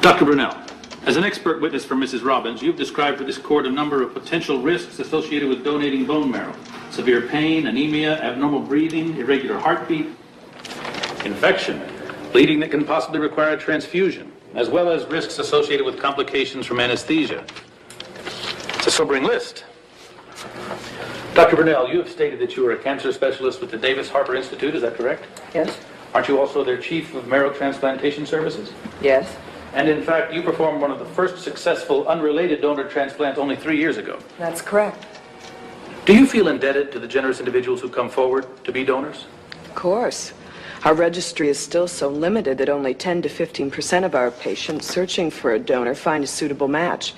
Dr. Brunel, as an expert witness for Mrs. Robbins, you've described for this court a number of potential risks associated with donating bone marrow. Severe pain, anemia, abnormal breathing, irregular heartbeat, infection, bleeding that can possibly require a transfusion, as well as risks associated with complications from anesthesia. It's a sobering list. Dr. Brunel, you have stated that you are a cancer specialist with the Davis Harper Institute, is that correct? Yes. Aren't you also their chief of marrow transplantation services? Yes. And in fact, you performed one of the first successful unrelated donor transplants only 3 years ago. That's correct. Do you feel indebted to the generous individuals who come forward to be donors? Of course. Our registry is still so limited that only 10 to 15% of our patients searching for a donor find a suitable match.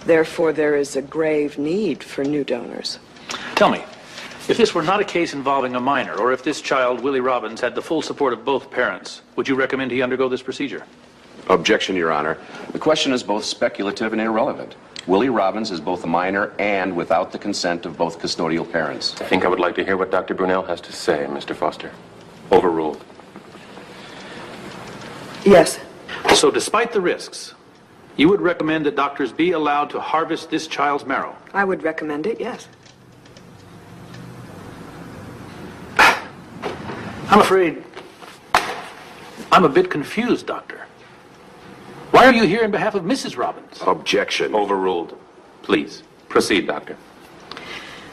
Therefore, there is a grave need for new donors. Tell me, if this were not a case involving a minor, or if this child, Willie Robbins, had the full support of both parents, would you recommend he undergo this procedure? Objection, Your Honor. The question is both speculative and irrelevant. Willie Robbins is both a minor and without the consent of both custodial parents. I think I would like to hear what Dr. Brunel has to say, Mr. Foster. Overruled. Yes. So despite the risks, you would recommend that doctors be allowed to harvest this child's marrow? I would recommend it, yes. I'm afraid I'm a bit confused, Doctor. Why are you here in behalf of Mrs. Robbins? Objection. Overruled. Please, proceed, Doctor.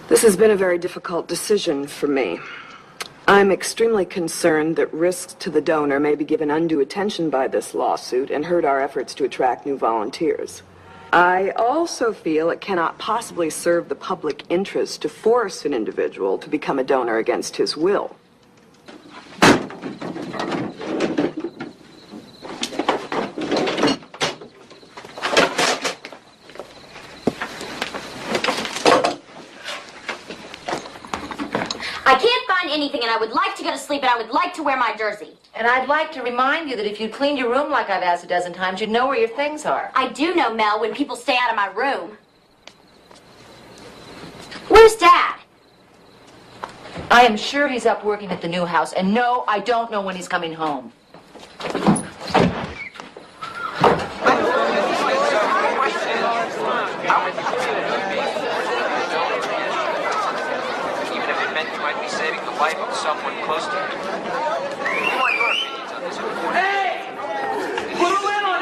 This has been a very difficult decision for me. I'm extremely concerned that risks to the donor may be given undue attention by this lawsuit and hurt our efforts to attract new volunteers. I also feel it cannot possibly serve the public interest to force an individual to become a donor against his will. I can't find anything, and I would like to go to sleep, and I would like to wear my jersey. And I'd like to remind you that if you'd cleaned your room like I've asked a dozen times, you'd know where your things are. I do know, Mel, when people stay out of my room. Where's Dad? I am sure he's up working at the new house, and no, I don't know when he's coming home. Even if it meant you might be saving the life of someone close to you. We want your opinions on this important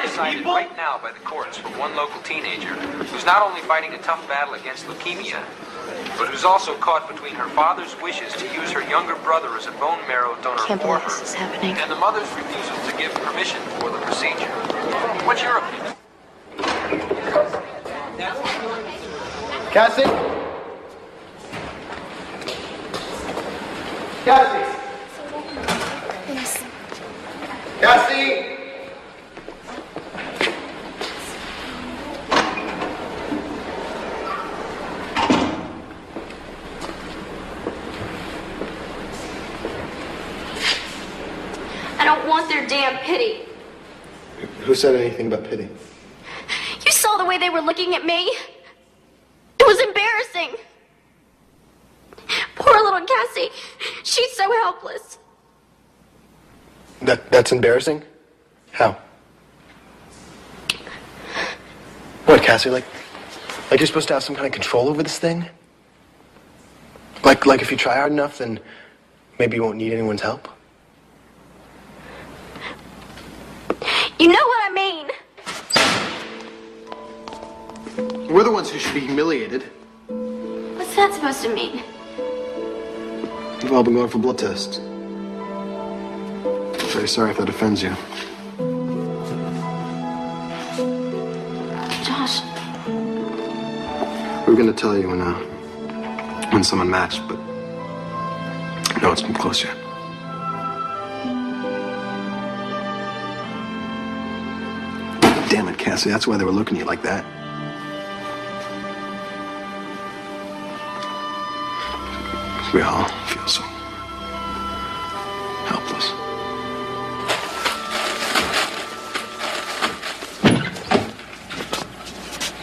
decided right now by the courts for one local teenager who's not only fighting a tough battle against leukemia, but who's also caught between her father's wishes to use her younger brother as a bone marrow donor for her, and the mother's refusal to give permission for the procedure. What's your opinion? Cassie? Cassie? Cassie? I don't want their damn pity. Who said anything about pity? You saw the way they were looking at me. It was embarrassing. Poor little Cassie. She's so helpless. That's embarrassing? How? What, Cassie? Like you're supposed to have some kind of control over this thing? Like if you try hard enough, then maybe you won't need anyone's help? You know what I mean. We're the ones who should be humiliated. What's that supposed to mean? We've all been going for blood tests. Very sorry if that offends you. Josh. We were going to tell you when someone matched, but no one's come close yet. Damn it, Cassie, that's why they were looking at you like that. We all feel so helpless.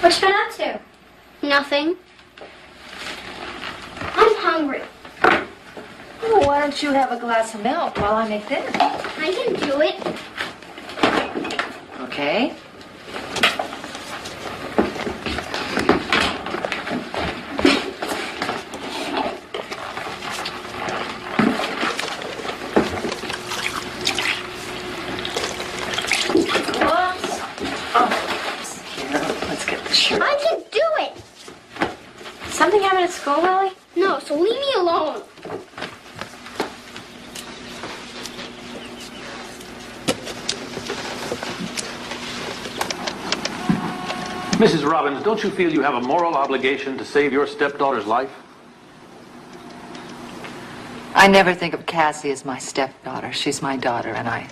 What you been up to? Nothing. I'm hungry. Well, why don't you have a glass of milk while I make dinner? I can do it. Okay. I can do it. Something happened at school, Willie? No, so leave me alone. Mrs. Robbins, don't you feel you have a moral obligation to save your stepdaughter's life? I never think of Cassie as my stepdaughter. She's my daughter, and I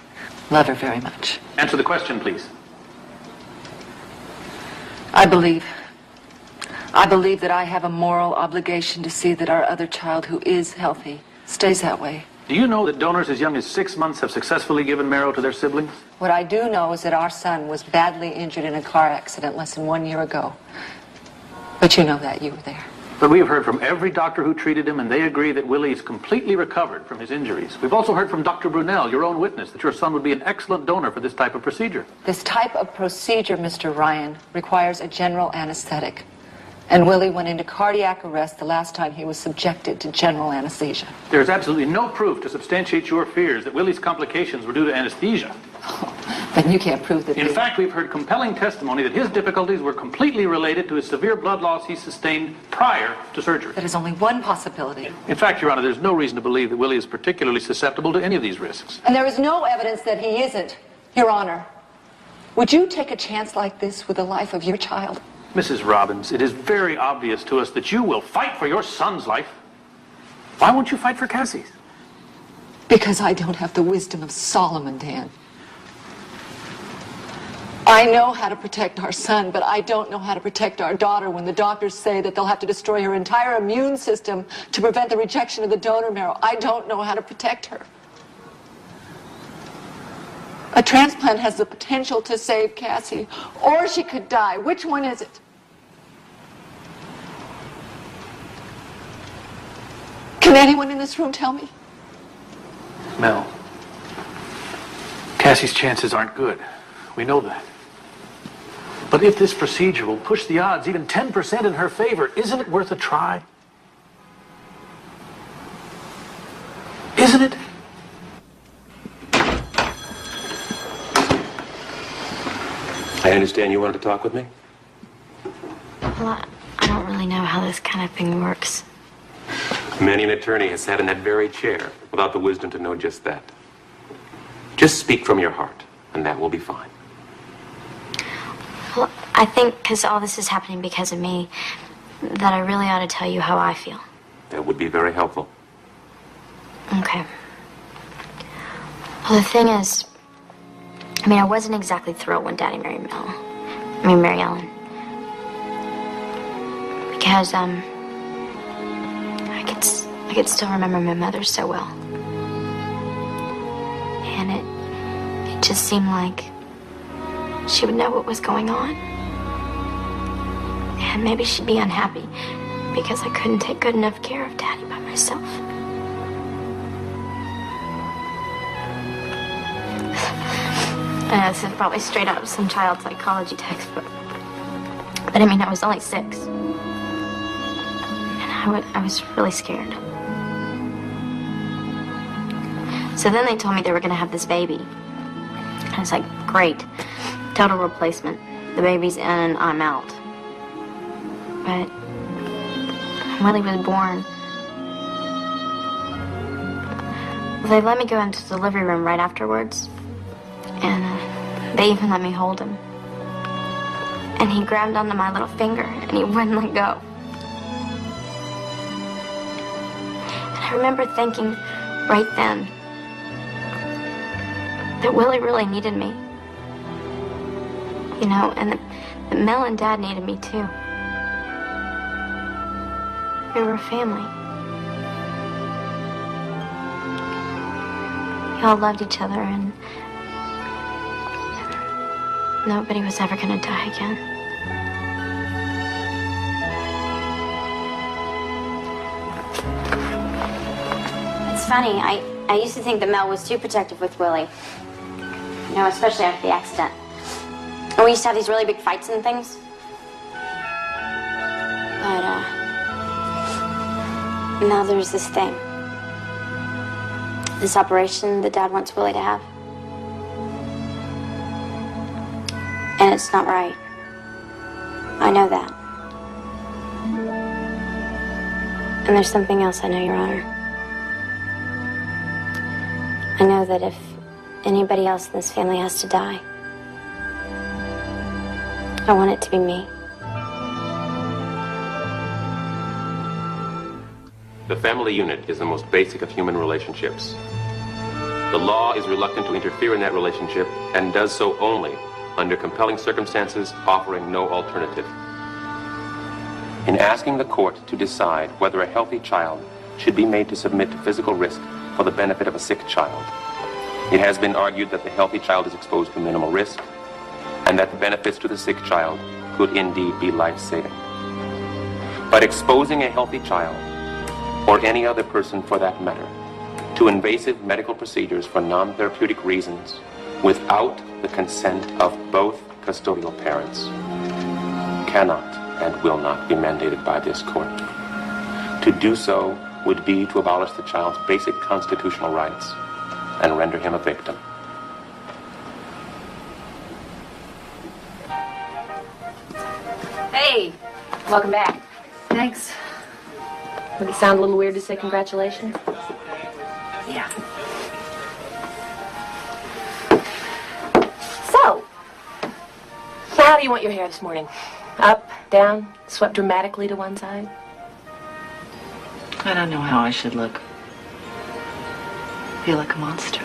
love her very much. Answer the question, please. I believe that I have a moral obligation to see that our other child, who is healthy, stays that way. Do you know that donors as young as 6 months have successfully given marrow to their siblings? What I do know is that our son was badly injured in a car accident less than 1 year ago. But you know that. You were there. But we have heard from every doctor who treated him, and they agree that Willie is completely recovered from his injuries. We've also heard from Dr. Brunel, your own witness, that your son would be an excellent donor for this type of procedure. This type of procedure, Mr. Ryan, requires a general anesthetic. And Willie went into cardiac arrest the last time he was subjected to general anesthesia. There is absolutely no proof to substantiate your fears that Willie's complications were due to anesthesia. Then you can't prove that. In fact, we've heard compelling testimony that his difficulties were completely related to his severe blood loss he sustained prior to surgery. That is only one possibility. In fact, Your Honor, there's no reason to believe that Willie is particularly susceptible to any of these risks. And there is no evidence that he isn't, Your Honor. Would you take a chance like this with the life of your child? Mrs. Robbins, it is very obvious to us that you will fight for your son's life. Why won't you fight for Cassie's? Because I don't have the wisdom of Solomon, Dan. I know how to protect our son, but I don't know how to protect our daughter when the doctors say that they'll have to destroy her entire immune system to prevent the rejection of the donor marrow. I don't know how to protect her. A transplant has the potential to save Cassie, or she could die. Which one is it? Can anyone in this room tell me? Mel, Cassie's chances aren't good. We know that. But if this procedure will push the odds even 10% in her favor, isn't it worth a try? Isn't it? I understand you wanted to talk with me? Well, I don't really know how this kind of thing works. Many an attorney has sat in that very chair without the wisdom to know just that. Just speak from your heart, and that will be fine. Well, I think because all this is happening because of me, that I really ought to tell you how I feel. That would be very helpful. Okay. Well, the thing is, I wasn't exactly thrilled when Daddy married Mary Ellen. Because, I could still remember my mother so well. And it just seemed like she would know what was going on. And maybe she'd be unhappy because I couldn't take good enough care of Daddy by myself. I know this is probably straight out of some child psychology textbook. But I was only 6. And I was really scared. So then they told me they were going to have this baby. And I was like, great. Total replacement. The baby's in and I'm out. But when Willie was born, they let me go into the delivery room right afterwards. And they even let me hold him. And he grabbed onto my little finger and he wouldn't let go. And I remember thinking right then that Willie really needed me. You know, and that Mel and Dad needed me too. We were a family. We all loved each other and nobody was ever going to die again. It's funny, I used to think that Mel was too protective with Willie. You know, especially after the accident. And we used to have these really big fights and things. But, now there's this thing. This operation that Dad wants Willie to have. And it's not right. I know that. And there's something else I know, Your Honor. I know that if anybody else in this family has to die, I want it to be me. The family unit is the most basic of human relationships. The law is reluctant to interfere in that relationship and does so only under compelling circumstances offering no alternative. In asking the court to decide whether a healthy child should be made to submit to physical risk for the benefit of a sick child. It has been argued that the healthy child is exposed to minimal risk, and that the benefits to the sick child could indeed be life-saving. But exposing a healthy child, or any other person for that matter, to invasive medical procedures for non-therapeutic reasons without the consent of both custodial parents cannot and will not be mandated by this court. To do so would be to abolish the child's basic constitutional rights and render him a victim. Hey, welcome back. Thanks. Would it sound a little weird to say congratulations? Yeah. So, how do you want your hair this morning? Up, down, swept dramatically to one side? I don't know how I should look. Feel like a monster.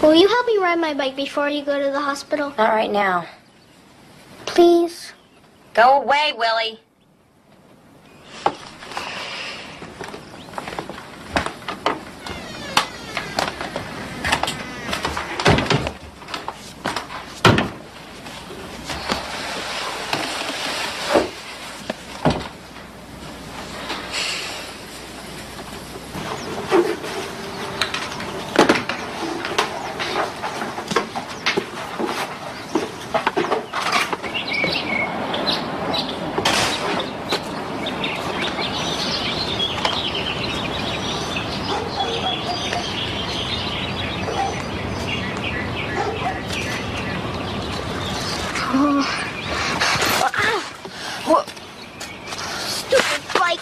Will you help me ride my bike before you go to the hospital? Not right now. Please? Go away, Willie. Stupid bike.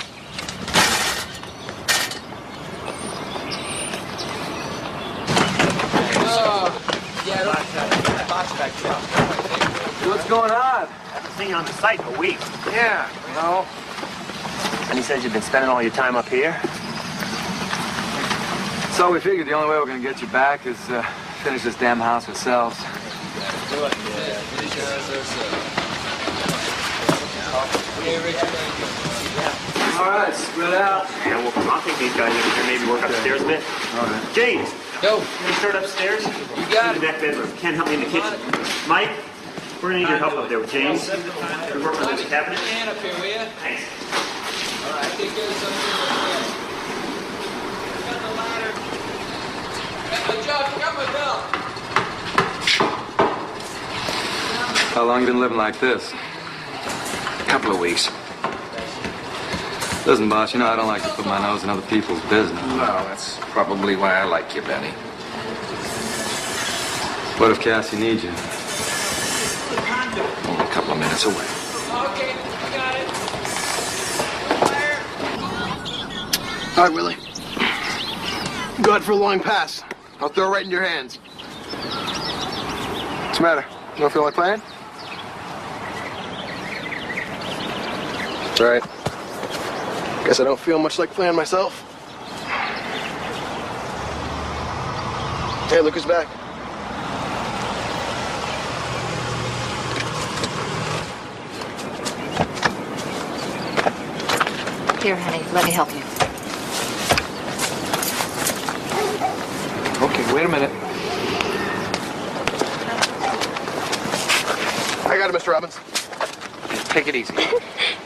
What's going on? Haven't seen you on the site in a week. Yeah, no. And he says you've been spending all your time up here. So we figured the only way we're gonna get you back is finish this damn house ourselves. All right, spread out. Yeah, well, I'll take these guys in here, maybe work upstairs a bit. All right. James! Yo. You start upstairs? You got it. Back bedroom. Ken, help me in the kitchen. Mike, we're gonna need your help up there with James. We work on this cabinet. Stand up here, will you? Thanks. All right, take care of something. Got the ladder. Hey, Josh, got my belt. How long you been living like this? A couple of weeks. Listen, boss, you know I don't like to put my nose in other people's business. Well, that's probably why I like you, Benny. What if Cassie needs you? Only a couple of minutes away. Okay, I got it. All right, Willie. Go ahead for a long pass. I'll throw it right in your hands. What's the matter? You don't feel like playing? All right. Guess I don't feel much like playing myself. Hey, look who's back. Here, honey, let me help you. Okay, wait a minute. I got it, Mr. Robbins. Take it easy.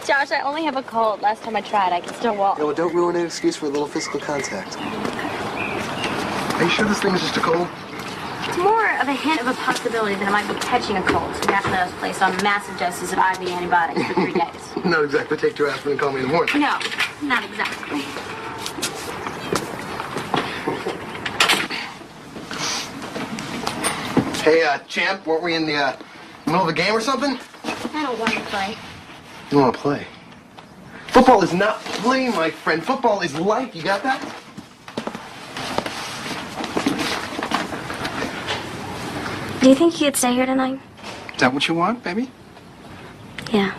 Josh, I only have a cold. Last time I tried, I can still walk. Yeah, well, don't ruin an excuse for a little physical contact. Are you sure this thing is just a cold? It's more of a hint of a possibility that I might be catching a cold. So naturally, I was placed on massive doses of IV antibiotics for 3 days. Not exactly. Take 2 aspirin and call me in the morning. No, not exactly. Hey, champ, weren't we in the middle of a game or something? I don't want to play. You want to play? Football is not play, my friend. Football is life. You got that? Do you think you could stay here tonight? Is that what you want, baby? Yeah.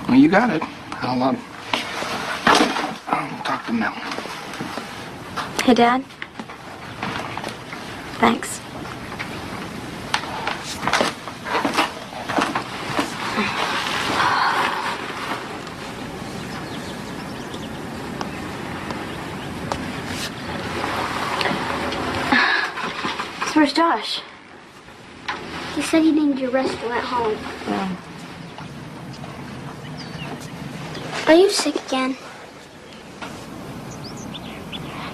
Well, you got it. I'll talk to Mel. Hey, Dad. Thanks. So where's Josh? He said he needed your rest and went home. Are you sick again?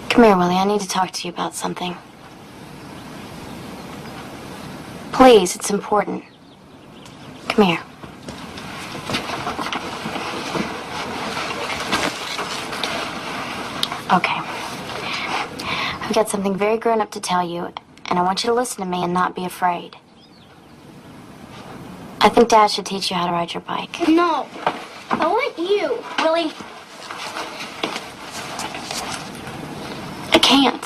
Come here, Willie. I need to talk to you about something. Please, it's important. Come here. Okay. I've got something very grown up to tell you, and I want you to listen to me and not be afraid. I think Dad should teach you how to ride your bike. No. I want you. Willie. I can't.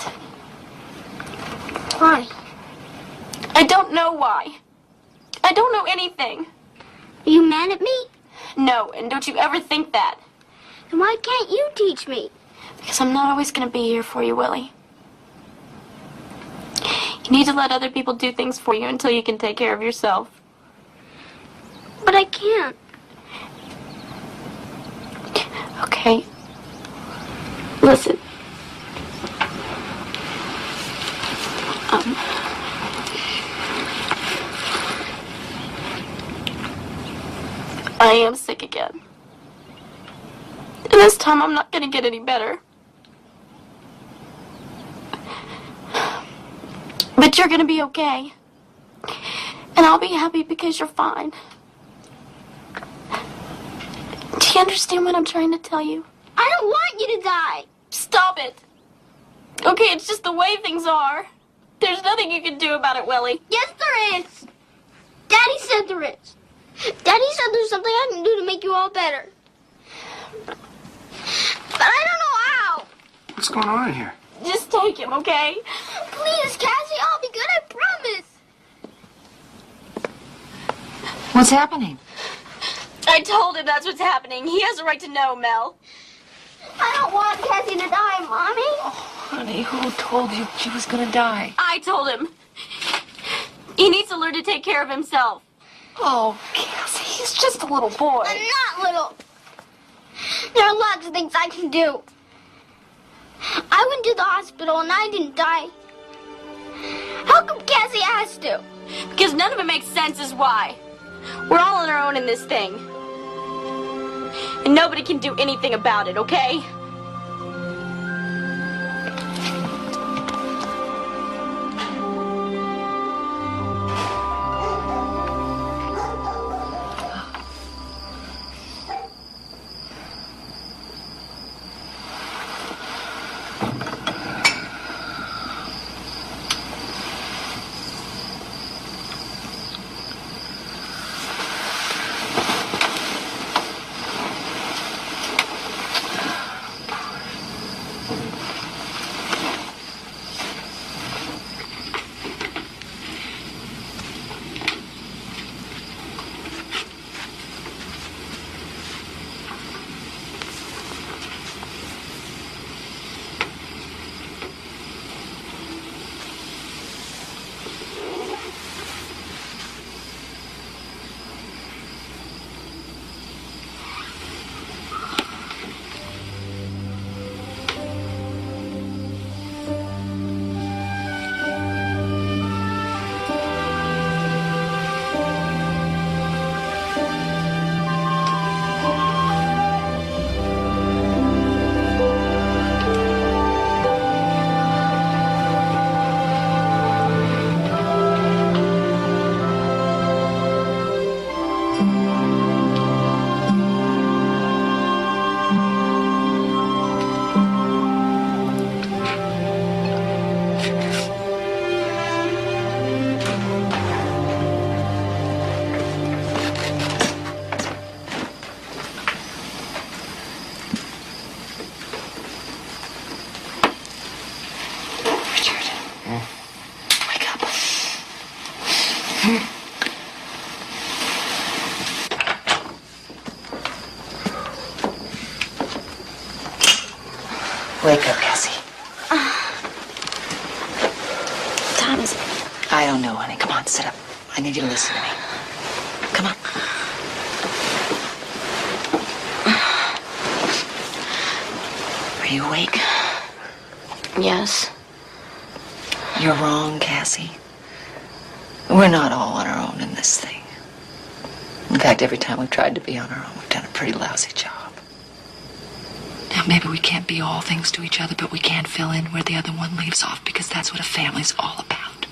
Why? I don't know why. I don't know anything. Are you mad at me? No, and don't you ever think that. Then why can't you teach me? Because I'm not always going to be here for you, Willie. You need to let other people do things for you until you can take care of yourself. But I can't. Okay. Listen. I am sick again. And this time I'm not going to get any better. But you're going to be okay. And I'll be happy because you're fine. Do you understand what I'm trying to tell you? I don't want you to die. Stop it. Okay, it's just the way things are. There's nothing you can do about it, Willie. Yes, there is. Daddy said there is. Daddy said there's something I can do to make you all better. But I don't know how. What's going on in here? Just take him, okay? Please, Cassie, I'll be good, I promise. What's happening? I told him that's what's happening. He has a right to know, Mel. I don't want Cassie to die, Mommy. Oh, honey, who told you she was gonna die? I told him. He needs to learn to take care of himself. Oh, Cassie, he's just a little boy. I'm not little. There are lots of things I can do. I went to the hospital and I didn't die. How come Cassie has to? Because none of it makes sense is why. We're all on our own in this thing. And nobody can do anything about it, okay? time is it? I don't know, honey. Come on, sit up. I need you to listen to me. Come on. Are you awake? Yes. You're wrong, Cassie. We're not all on our own in this thing. In fact, every time we've tried to be on our own, we've done a pretty lousy job. Now, maybe we can't be all things to each other, but we can fill in where the other one leaves off, because that's what a family's all about.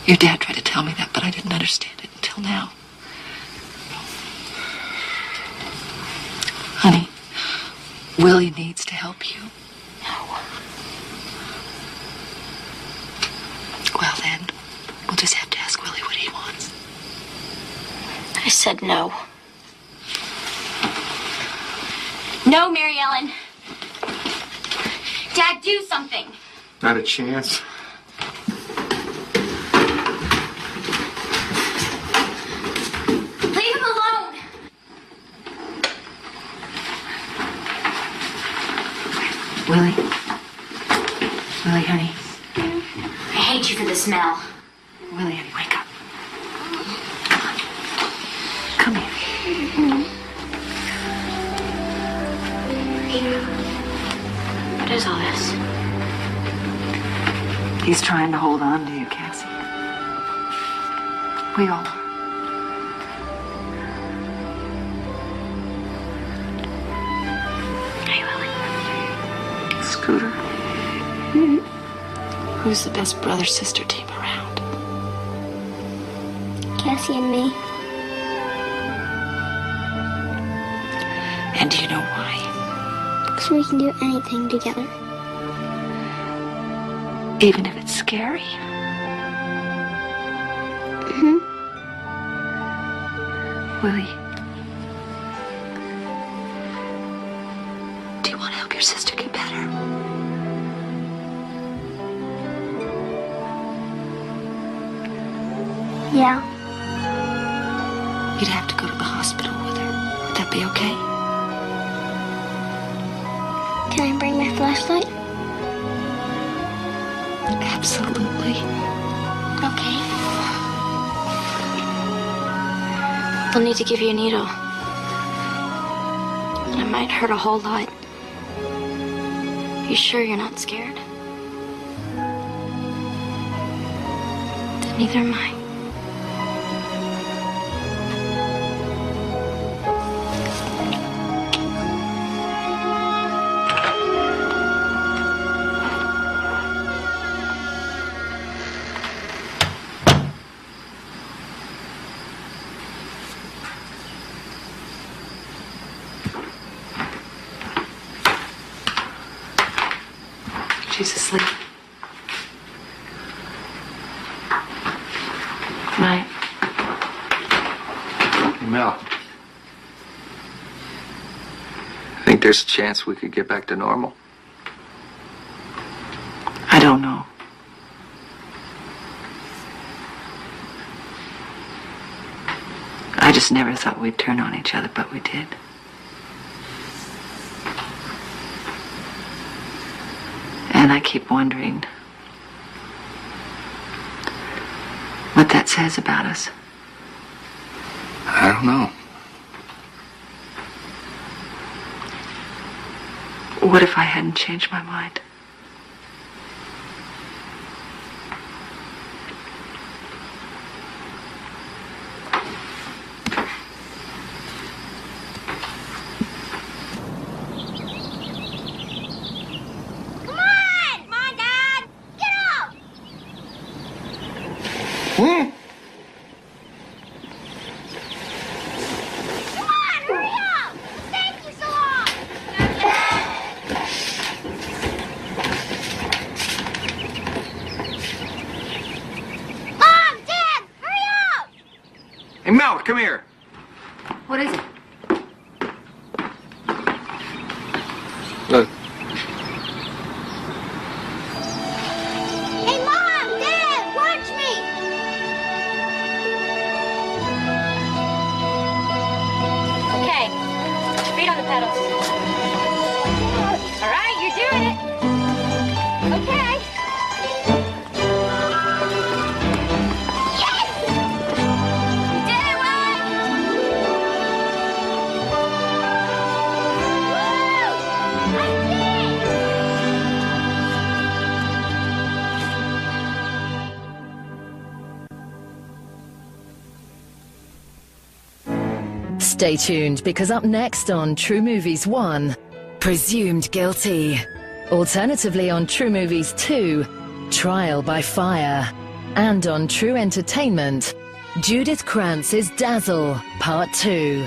Your dad tried to tell me that, but I didn't understand it until now. Honey, Willie needs to help you. No. Well, then, we'll just have to ask Willie what he wants. I said no. No, Mary Ellen. Dad, do something. Not a chance. Leave him alone. Willie? Willie, honey? I hate you for the smell. Willie, honey, wake up. Come here. What is all this? He's trying to hold on to you, Cassie. We all are. Hey, Willie. Scooter. Who's the best brother-sister team around? Cassie and me. And do you know why? Because we can do anything together. Even if it's scary? Mm-hmm. Willie, do you want to help your sister get better? Yeah. You'd have to go to the hospital with her. Would that be okay? Can I bring my flashlight? Absolutely. Okay. I'll need to give you a needle. And it might hurt a whole lot. You sure you're not scared? Then neither am I. She's asleep. Right. Hey, Mel. Think there's a chance we could get back to normal? I don't know. I just never thought we'd turn on each other, but we did. And I keep wondering what that says about us. I don't know. What if I hadn't changed my mind? Hey, Mel, come here. What is it? Look. Hey, Mom! Dad! Watch me! Okay. Feet on the pedals. All right, you're doing it. Okay. Stay tuned, because up next on True Movies 1, Presumed Guilty. Alternatively on True Movies 2, Trial by Fire. And on True Entertainment, Judith Krantz's Dazzle, Part 2.